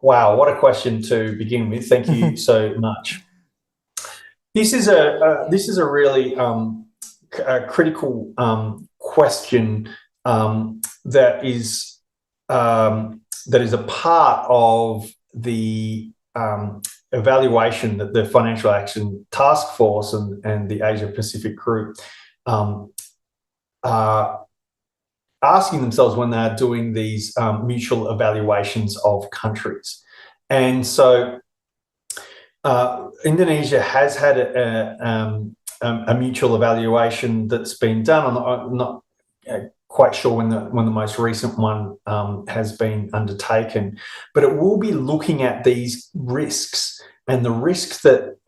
Wow, what a question to begin with. Thank you so much. This is a really critical question that is a part of the evaluation that the Financial Action Task Force and the Asia Pacific Group are asking themselves when they're doing these mutual evaluations of countries. And so Indonesia has had a mutual evaluation that's been done. I'm not quite sure when the most recent one has been undertaken, but it will be looking at these risks and the risks that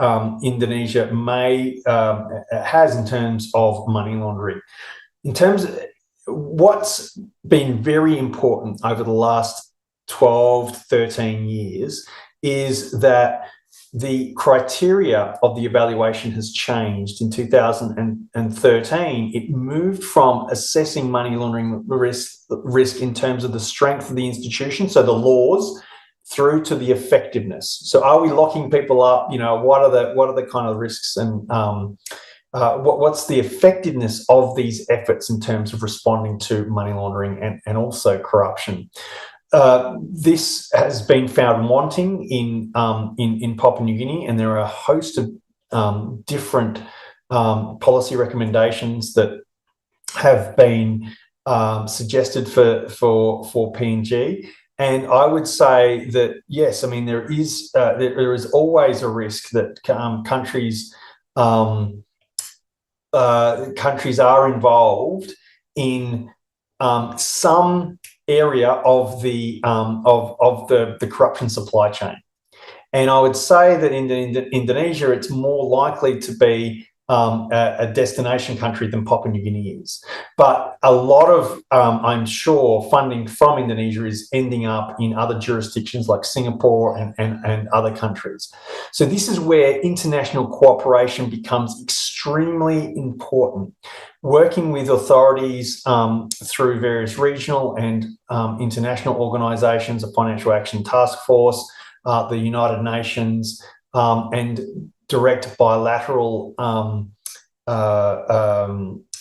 Indonesia has in terms of money laundering. In terms of what's been very important over the last 12, 13 years is that the criteria of the evaluation has changed. In 2013, it moved from assessing money laundering risk in terms of the strength of the institution, so the laws, through to the effectiveness. So are we locking people up? What are the kind of risks, and what's the effectiveness of these efforts in terms of responding to money laundering and also corruption? This has been found wanting in Papua New Guinea, and there are a host of different policy recommendations that have been suggested for PNG. And I would say that yes, I mean there is always a risk that countries are involved in some area of the corruption supply chain. And I would say that in Indonesia, it's more likely to be a destination country than Papua New Guinea is. But a lot of, I'm sure, funding from Indonesia is ending up in other jurisdictions like Singapore and other countries. So this is where international cooperation becomes extremely important. Working with authorities through various regional and international organisations, the Financial Action Task Force, the United Nations, and direct bilateral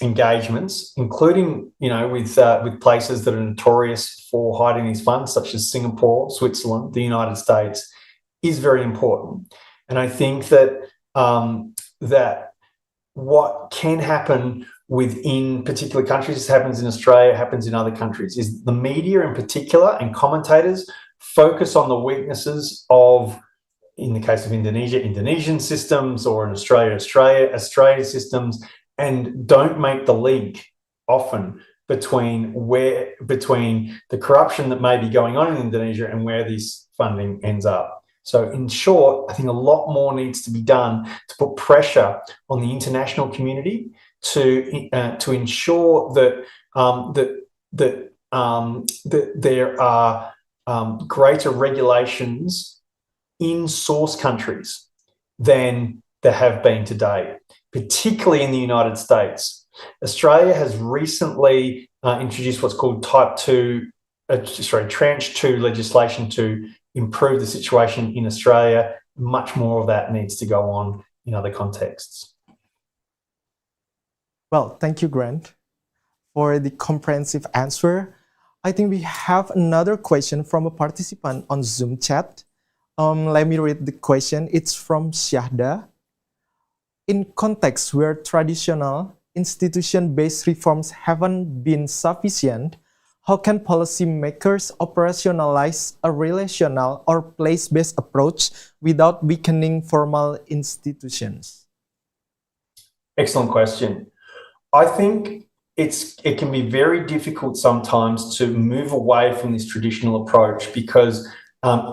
engagements, including with places that are notorious for hiding these funds, such as Singapore, Switzerland, the United States, is very important. And I think that that what can happen within particular countries, this happens in Australia, happens in other countries, is the media in particular and commentators focus on the weaknesses of, in the case of Indonesia, Indonesian systems, or in Australia, Australian systems, and don't make the link often between the corruption that may be going on in Indonesia and where this funding ends up. So in short, I think a lot more needs to be done to put pressure on the international community to ensure that there are greater regulations in source countries than there have been to date, particularly in the United States. Australia has recently introduced what's called Tranche 2 legislation to improve the situation in Australia. Much more of that needs to go on in other contexts. Well, thank you, Grant, for the comprehensive answer. I think we have another question from a participant on Zoom chat. Let me read the question. It's from Syahda. In contexts where traditional institution-based reforms haven't been sufficient, how can policymakers operationalize a relational or place-based approach without weakening formal institutions? Excellent question. I think it can be very difficult sometimes to move away from this traditional approach because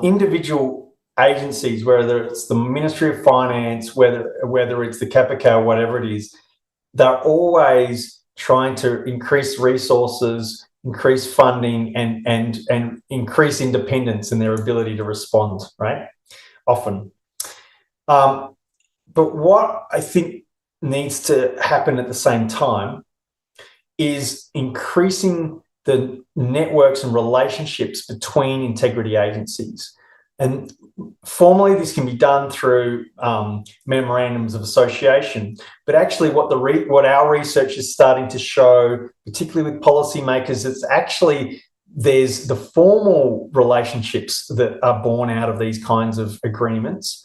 individual agencies, whether it's the Ministry of Finance, whether it's the KPK, whatever it is, they're always trying to increase resources, increase funding, and increase independence in their ability to respond, right? Often. But what I think needs to happen at the same time is increasing the networks and relationships between integrity agencies. And formally, this can be done through memorandums of association. But actually, what our research is starting to show, particularly with policymakers, it's actually there's the formal relationships that are born out of these kinds of agreements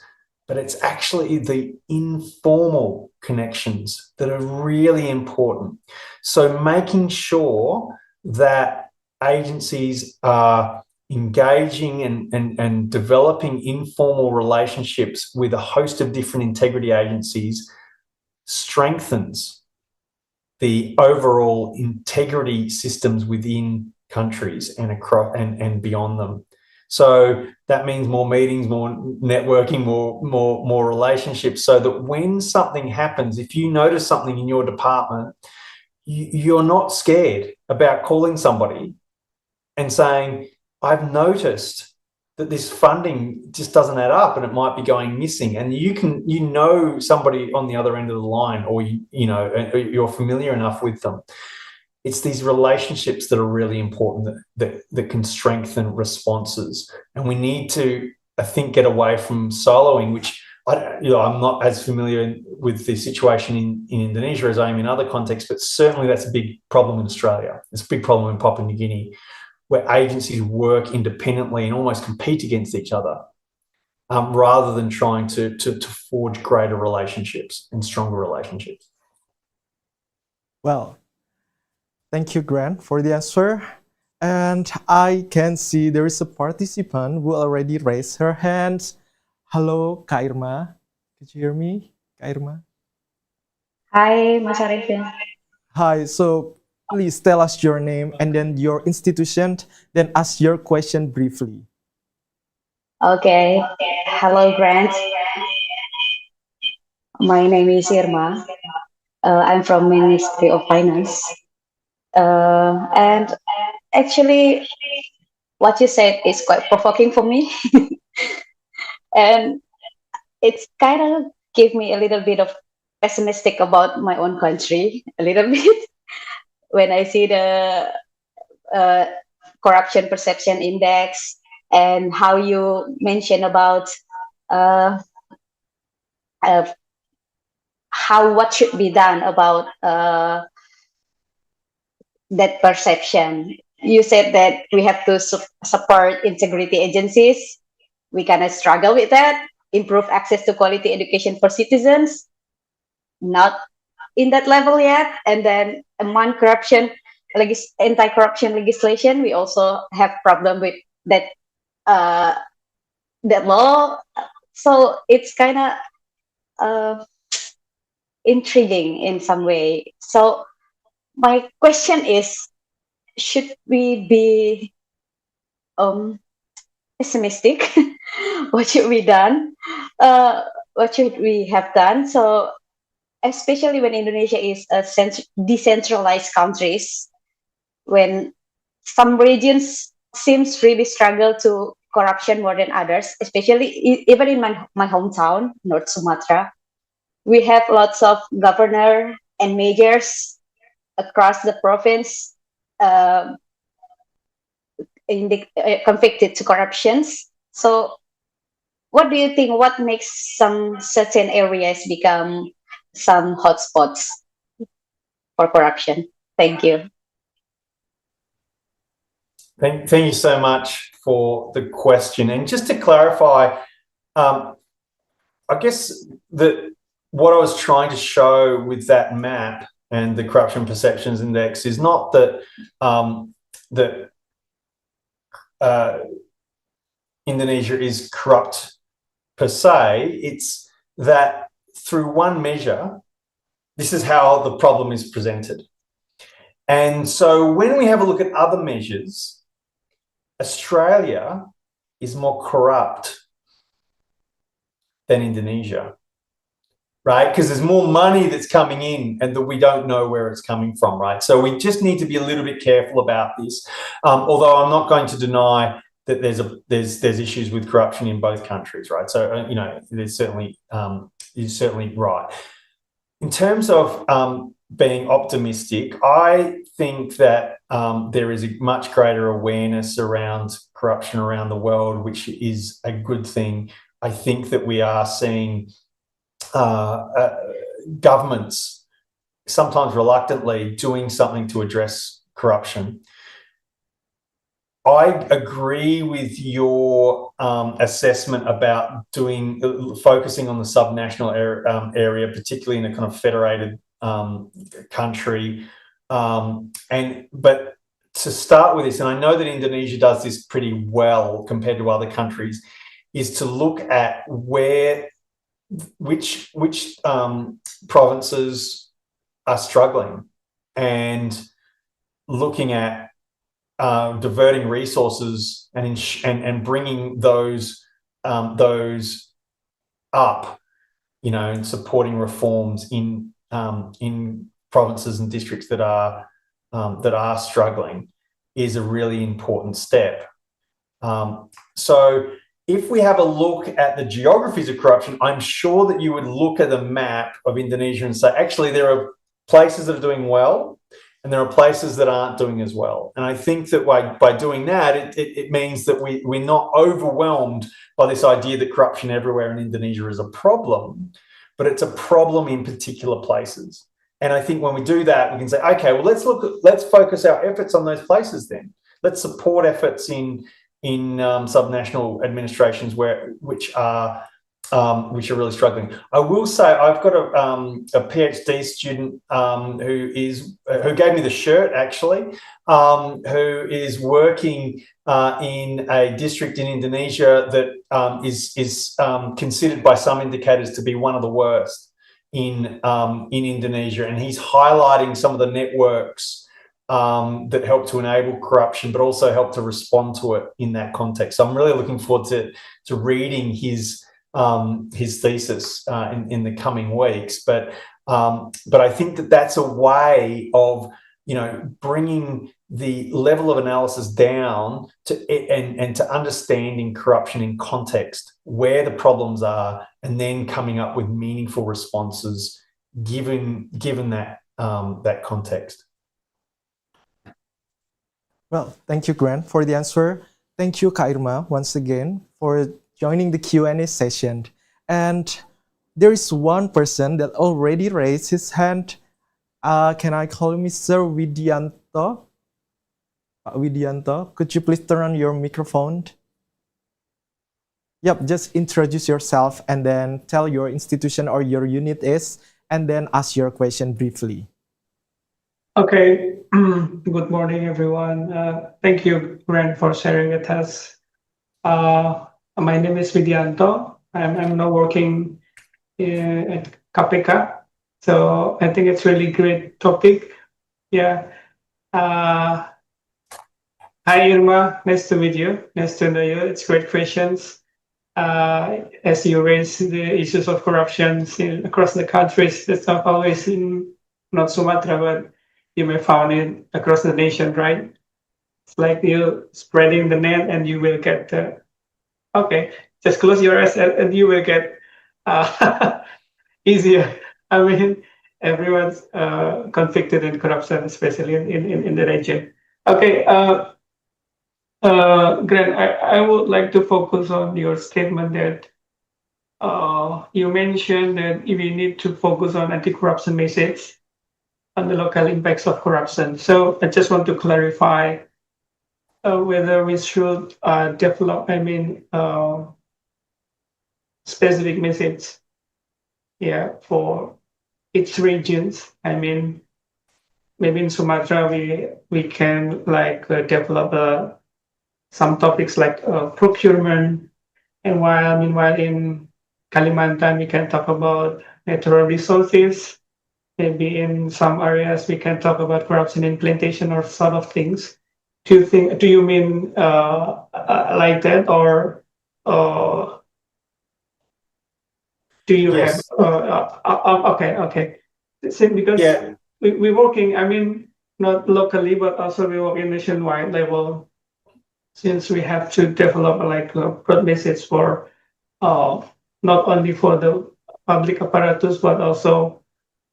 but it's actually the informal connections that are really important. So making sure that agencies are engaging and developing informal relationships with a host of different integrity agencies strengthens the overall integrity systems within countries and across and beyond them. So that means more meetings, more networking, more relationships, so that when something happens, if you notice something in your department, you're not scared about calling somebody and saying, I've noticed that this funding just doesn't add up and it might be going missing. And you know somebody on the other end of the line, or you're familiar enough with them. It's these relationships that are really important that can strengthen responses. And we need to, I think, get away from soloing, which I'm not as familiar with the situation in Indonesia as I am in other contexts, but certainly that's a big problem in Australia. It's a big problem in Papua New Guinea, where agencies work independently and almost compete against each other, rather than trying to forge greater relationships and stronger relationships. Well, thank you, Grant, for the answer. And I can see there is a participant who already raised her hand. Hello, Kak Irma. Could you hear me, Kak Irma? Hai Mas Arifin. Hi, so please tell us your name and then your institution, then ask your question briefly. Okay. Hello Grant. My name is Irma. I'm from Ministry of Finance. And actually what you said is quite provoking for me. And it's kind of gave me a little bit of pessimistic about my own country, a little bit, when I see the corruption perception index and how you mentioned about uh, uh, what should be done about that perception. You said that we have to support integrity agencies. We kind of struggle with that. Improve access to quality education for citizens. Not in that level yet. And then among anti-corruption legislation, we also have problem with that that law. So it's kind of intriguing in some way. So my question is, should we be pessimistic? What should we done? What should we have done? So especially when Indonesia is a decentralized countries, when some regions seems really struggle to corruption more than others, especially even in my hometown, North Sumatra, we have lots of governor and mayors across the province convicted to corruptions. So what do you think, what makes some certain areas become some hotspots for corruption? Thank you. Thank you so much for the question. And just to clarify, I guess that what I was trying to show with that map and the corruption perceptions index is not that Indonesia is corrupt per se. It's that through one measure, this is how the problem is presented. And so when we have a look at other measures, Australia is more corrupt than Indonesia, right? Because there's more money that's coming in and that we don't know where it's coming from, right? So we just need to be a little bit careful about this. Although I'm not going to deny that there's issues with corruption in both countries, right? So there's certainly you're certainly right. In terms of being optimistic, I think that there is a much greater awareness around corruption around the world, which is a good thing. I think that we are seeing governments, sometimes reluctantly, doing something to address corruption. I agree with your assessment about focusing on the subnational area, particularly in a kind of federated country. But to start with this, and I know that Indonesia does this pretty well compared to other countries, is to look at which provinces are struggling and looking at diverting resources and bringing those up, and supporting reforms in provinces and districts that are struggling is a really important step. So if we have a look at the geographies of corruption, I'm sure that you would look at a map of Indonesia and say, actually, there are places that are doing well, and there are places that aren't doing as well. And I think that by doing that, it means that we're not overwhelmed by this idea that corruption everywhere in Indonesia is a problem, but it's a problem in particular places. And I think when we do that, we can say, okay, well, let's focus our efforts on those places then. Let's support efforts in subnational administrations which are really struggling. I will say I've got a PhD student who gave me the shirt actually, who is working in a district in Indonesia that is considered by some indicators to be one of the worst in Indonesia, and he's highlighting some of the networks that help to enable corruption, but also help to respond to it in that context. So I'm really looking forward to reading his thesis in the coming weeks. But I think that that's a way of bringing the level of analysis down and to understanding corruption in context, where the problems are, and then coming up with meaningful responses given that context. Well, thank you, Grant, for the answer. Thank you, Kak Irma, once again for joining the Q&A session. And there is one person that already raised his hand. Can I call Mr. Widianto? Widianto, could you please turn on your microphone? Yep, just introduce yourself and then tell your institution or your unit is, and then ask your question briefly. Okay, good morning, everyone. Thank you, Grant, for sharing with us. My name is Widianto. I'm now working at KPK. So I think it's really great topic. Yeah. Hi, Irma. Nice to meet you. Nice to know you. It's great questions. As you raise the issues of corruption across the countries, it's not always in not Sumatra, but you may find it across the nation, right? It's like you spreading the net and you will get, okay, just close your eyes and you will get easier. I mean, everyone's convicted in corruption, especially in the region. Okay, Grant, I would like to focus on your statement that you mentioned that we need to focus on anti-corruption message on the local impacts of corruption. So I just want to clarify whether we should develop, specific message, for each regions. I mean, maybe in Sumatra we can develop some topics like procurement, and meanwhile in Kalimantan we can talk about natural resources. Maybe in some areas we can talk about corruption in plantation or sort of things. Do you mean like that, or do you Yes. have? Okay. Because we're working. Not locally, but also we work in nationwide level. Since we have to develop a broad message for not only for the public apparatus, but also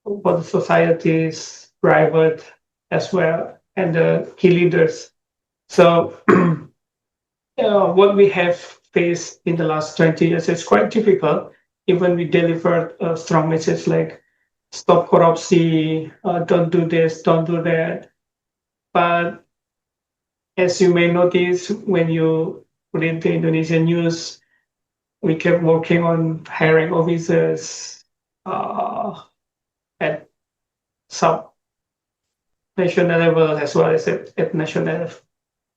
for the societies, private as well, and the key leaders. So what we have faced in the last 20 years is quite difficult. Even we delivered a strong message like stop corruption, don't do this, don't do that. But as you may notice when you read the Indonesian news, we kept working on hiring officers at sub-national level as well as at national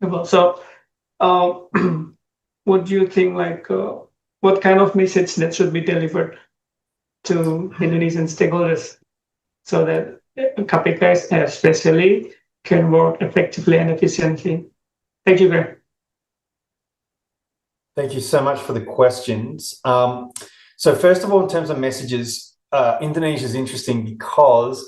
level. So, what do you think, like, what kind of message that should be delivered to Indonesian stakeholders so that KPK especially can work effectively and efficiently? Thank you, Greg. Thank you so much for the questions. So first of all, in terms of messages, Indonesia is interesting because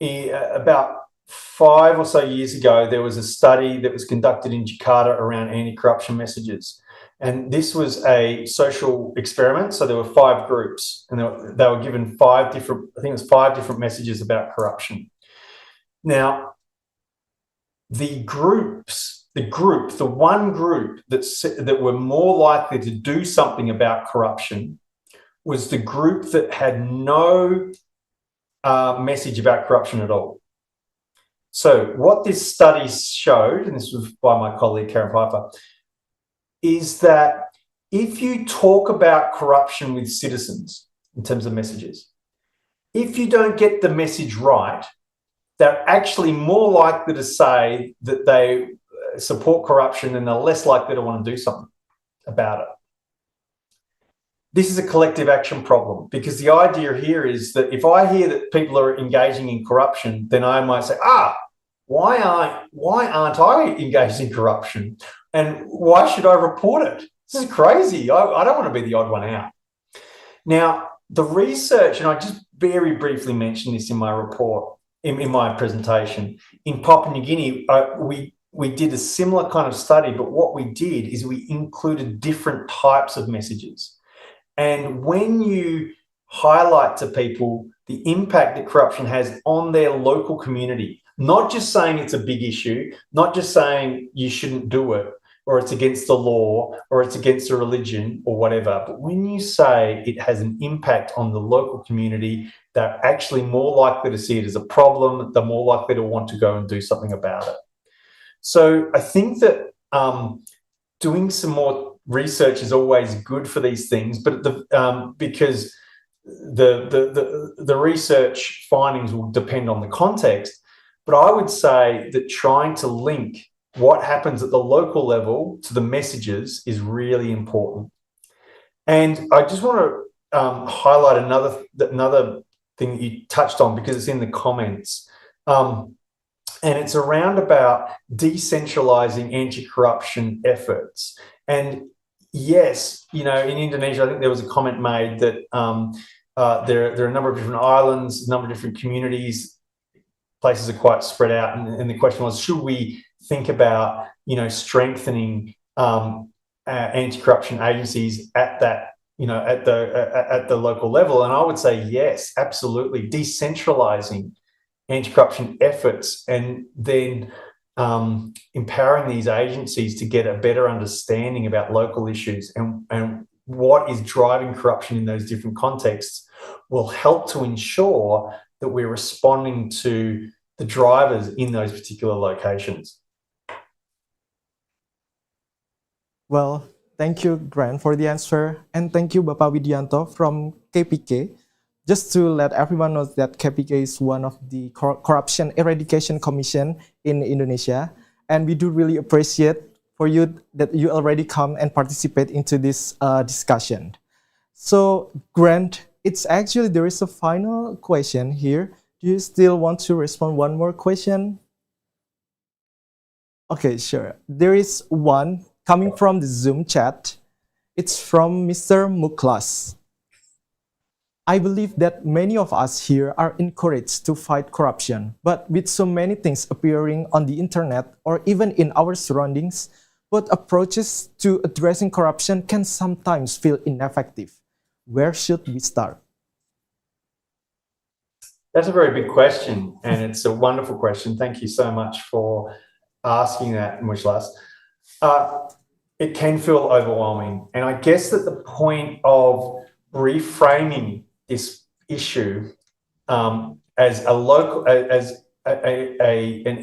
about 5 or so years ago, there was a study that was conducted in Jakarta around anti-corruption messages. And this was a social experiment. So there were 5 groups and they were given 5 different, I think it was 5 different messages about corruption. Now, the one group that were more likely to do something about corruption was the group that had no message about corruption at all. So what this study showed, and this was by my colleague Karen Piper, is that if you talk about corruption with citizens in terms of messages, if you don't get the message right, they're actually more likely to say that they support corruption and they're less likely to want to do something about it. This is a collective action problem because the idea here is that if I hear that people are engaging in corruption, then I might say, why aren't I engaged in corruption? And why should I report it? This is crazy. I don't want to be the odd one out. Now, the research, and I just very briefly mentioned this in my report, in my presentation, in Papua New Guinea, we did a similar kind of study, but what we did is we included different types of messages. And when you highlight to people the impact that corruption has on their local community, not just saying it's a big issue, not just saying you shouldn't do it, or it's against the law, or it's against a religion, or whatever, but when you say it has an impact on the local community, they're actually more likely to see it as a problem, they're more likely to want to go and do something about it. So I think that doing some more research is always good for these things, but because the research findings will depend on the context. But I would say that trying to link what happens at the local level to the messages is really important. And I just want to highlight another thing that you touched on because it's in the comments. And it's around about decentralizing anti-corruption efforts. And yes, in Indonesia, I think there was a comment made that there are a number of different islands, a number of different communities, places are quite spread out. And the question was, should we think about, strengthening anti-corruption agencies at that, at the local level? And I would say yes, absolutely. Decentralizing anti-corruption efforts and then empowering these agencies to get a better understanding about local issues and what is driving corruption in those different contexts will help to ensure that we're responding to the drivers in those particular locations. Well, thank you, Grant, for the answer. And thank you, Bapak Widianto from KPK. Just to let everyone know that KPK is one of the Corruption Eradication Commission in Indonesia. And we do really appreciate for you that you already come and participate into this discussion. So, Grant, there is a final question here. Do you still want to respond one more question? Okay, sure. There is one coming from the Zoom chat. It's from Mr. Muklas. I believe that many of us here are encouraged to fight corruption, but with so many things appearing on the internet or even in our surroundings, both approaches to addressing corruption can sometimes feel ineffective. Where should we start? That's a very big question, and it's a wonderful question. Thank you so much for asking that, Muklas. It can feel overwhelming, and I guess that the point of reframing this issue as an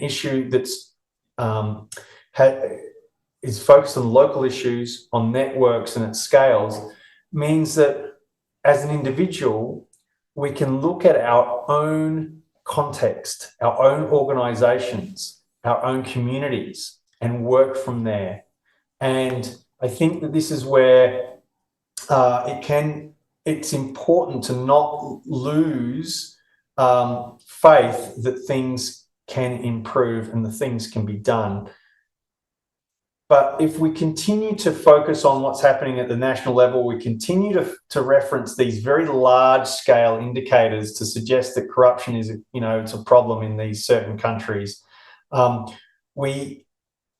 issue that's is focused on local issues, on networks and at scales, means that as an individual, we can look at our own context, our own organizations, our own communities, and work from there. And I think that this is where it's important to not lose faith that things can improve and the things can be done. But if we continue to focus on what's happening at the national level, we continue to reference these very large-scale indicators to suggest that corruption is, it's a problem in these certain countries, we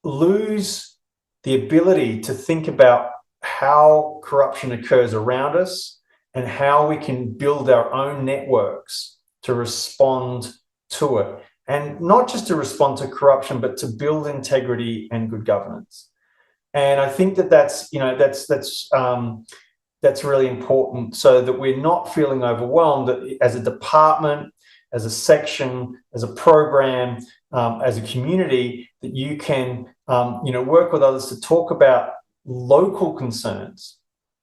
lose the ability to think about how corruption occurs around us and how we can build our own networks to respond to it. And not just to respond to corruption, but to build integrity and good governance. And I think that's really important, so that we're not feeling overwhelmed that as a department, as a section, as a program, as a community, that you can work with others to talk about local concerns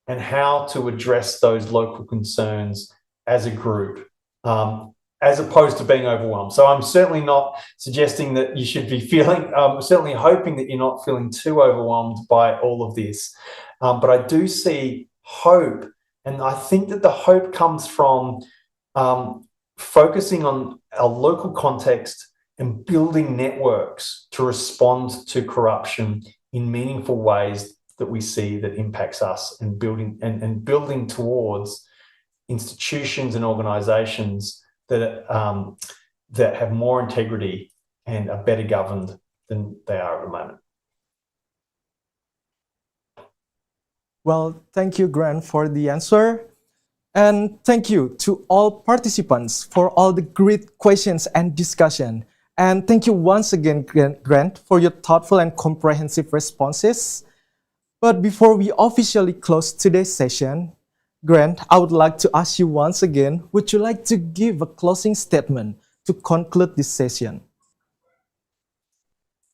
and how to address those local concerns as a group, as opposed to being overwhelmed. So I'm certainly not suggesting that you should be feeling, I'm certainly hoping that you're not feeling too overwhelmed by all of this. But I do see hope, and I think that the hope comes from focusing on a local context and building networks to respond to corruption in meaningful ways that we see that impacts us, and building towards institutions and organizations that have more integrity and are better governed than they are at the moment. Well, thank you, Grant, for the answer. And thank you to all participants for all the great questions and discussion. And thank you once again, Grant, for your thoughtful and comprehensive responses. But before we officially close today's session, Grant, I would like to ask you once again, would you like to give a closing statement to conclude this session?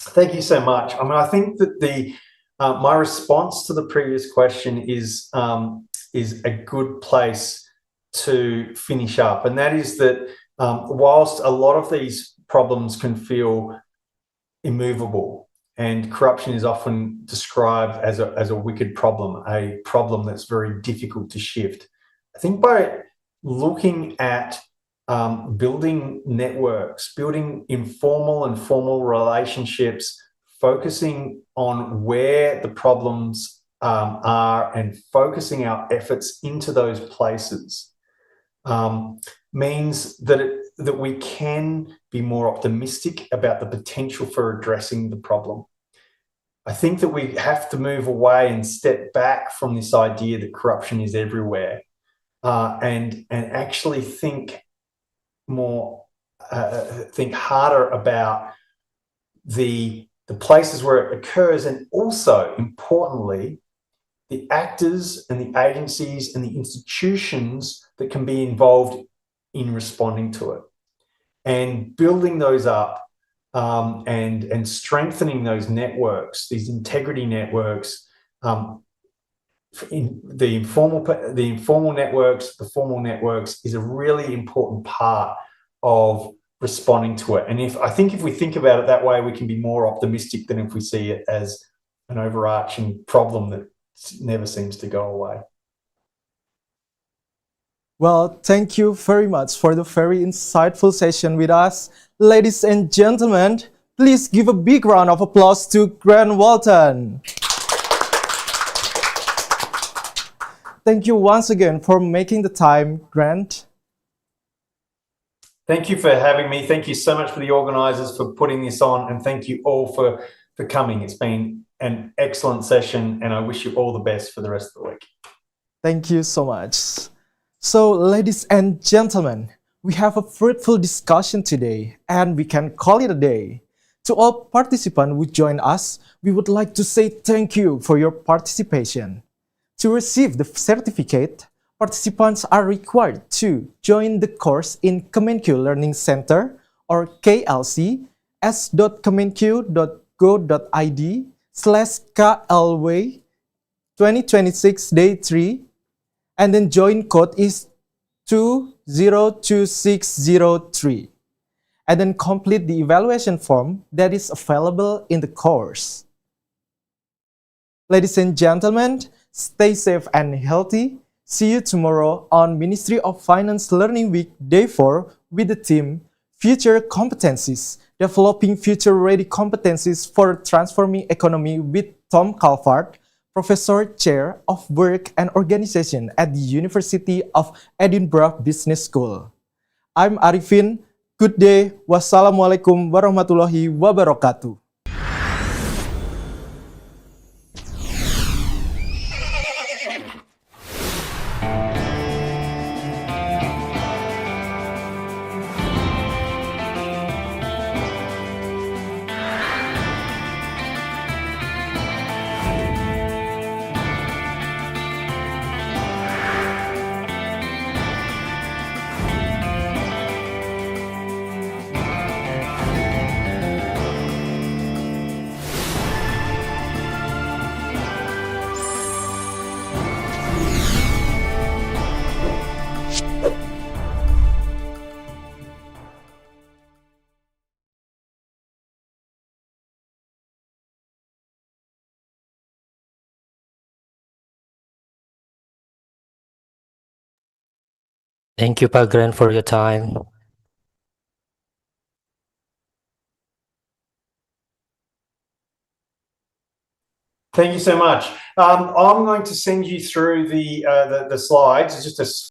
Thank you so much. I mean, I think that my response to the previous question is a good place to finish up, and that is that whilst a lot of these problems can feel immovable, and corruption is often described as a wicked problem, a problem that's very difficult to shift, I think by looking at building networks, building informal and formal relationships, focusing on where the problems are and focusing our efforts into those places means that we can be more optimistic about the potential for addressing the problem. I think that we have to move away and step back from this idea that corruption is everywhere, and actually think harder about the places where it occurs, and also, importantly, the actors and the agencies and the institutions that can be involved in responding to it, and building those up, and strengthening those networks, these integrity networks, in the informal networks, the formal networks, is a really important part of responding to it. And I think if we think about it that way, we can be more optimistic than if we see it as an overarching problem that never seems to go away. Well, thank you very much for the very insightful session with us. Ladies and gentlemen, please give a big round of applause to Grant Walton. Thank you once again for making the time, Grant. Thank you for having me. Thank you so much for the organisers for putting this on, and thank you all for coming. It's been an excellent session, and I wish you all the best for the rest of the week. Thank you so much. So, ladies and gentlemen, we have a fruitful discussion today, and we can call it a day. To all participants who joined us, we would like to say thank you for your participation. To receive the certificate, participants are required to join the course in KemenQ Learning Center, or KLC, s.kemenq.com www.go.id/KLW 2026 day 3, and then join code is 202603, and then complete the evaluation form that is available in the course. Ladies and gentlemen, stay safe and healthy. See you tomorrow on Ministry of Finance Learning Week Day 4 with the theme Future Competencies, Developing Future-Ready Competencies for Transforming Economy with Tom Calvert, Professor Chair of Work and Organization at the University of Edinburgh Business School. I'm Arifin. Good day. Wassalamualaikum warahmatullahi wabarakatuh. Thank you, Pak Gran, for your time. Thank you so much. I'm going to send you through the slides. It's just a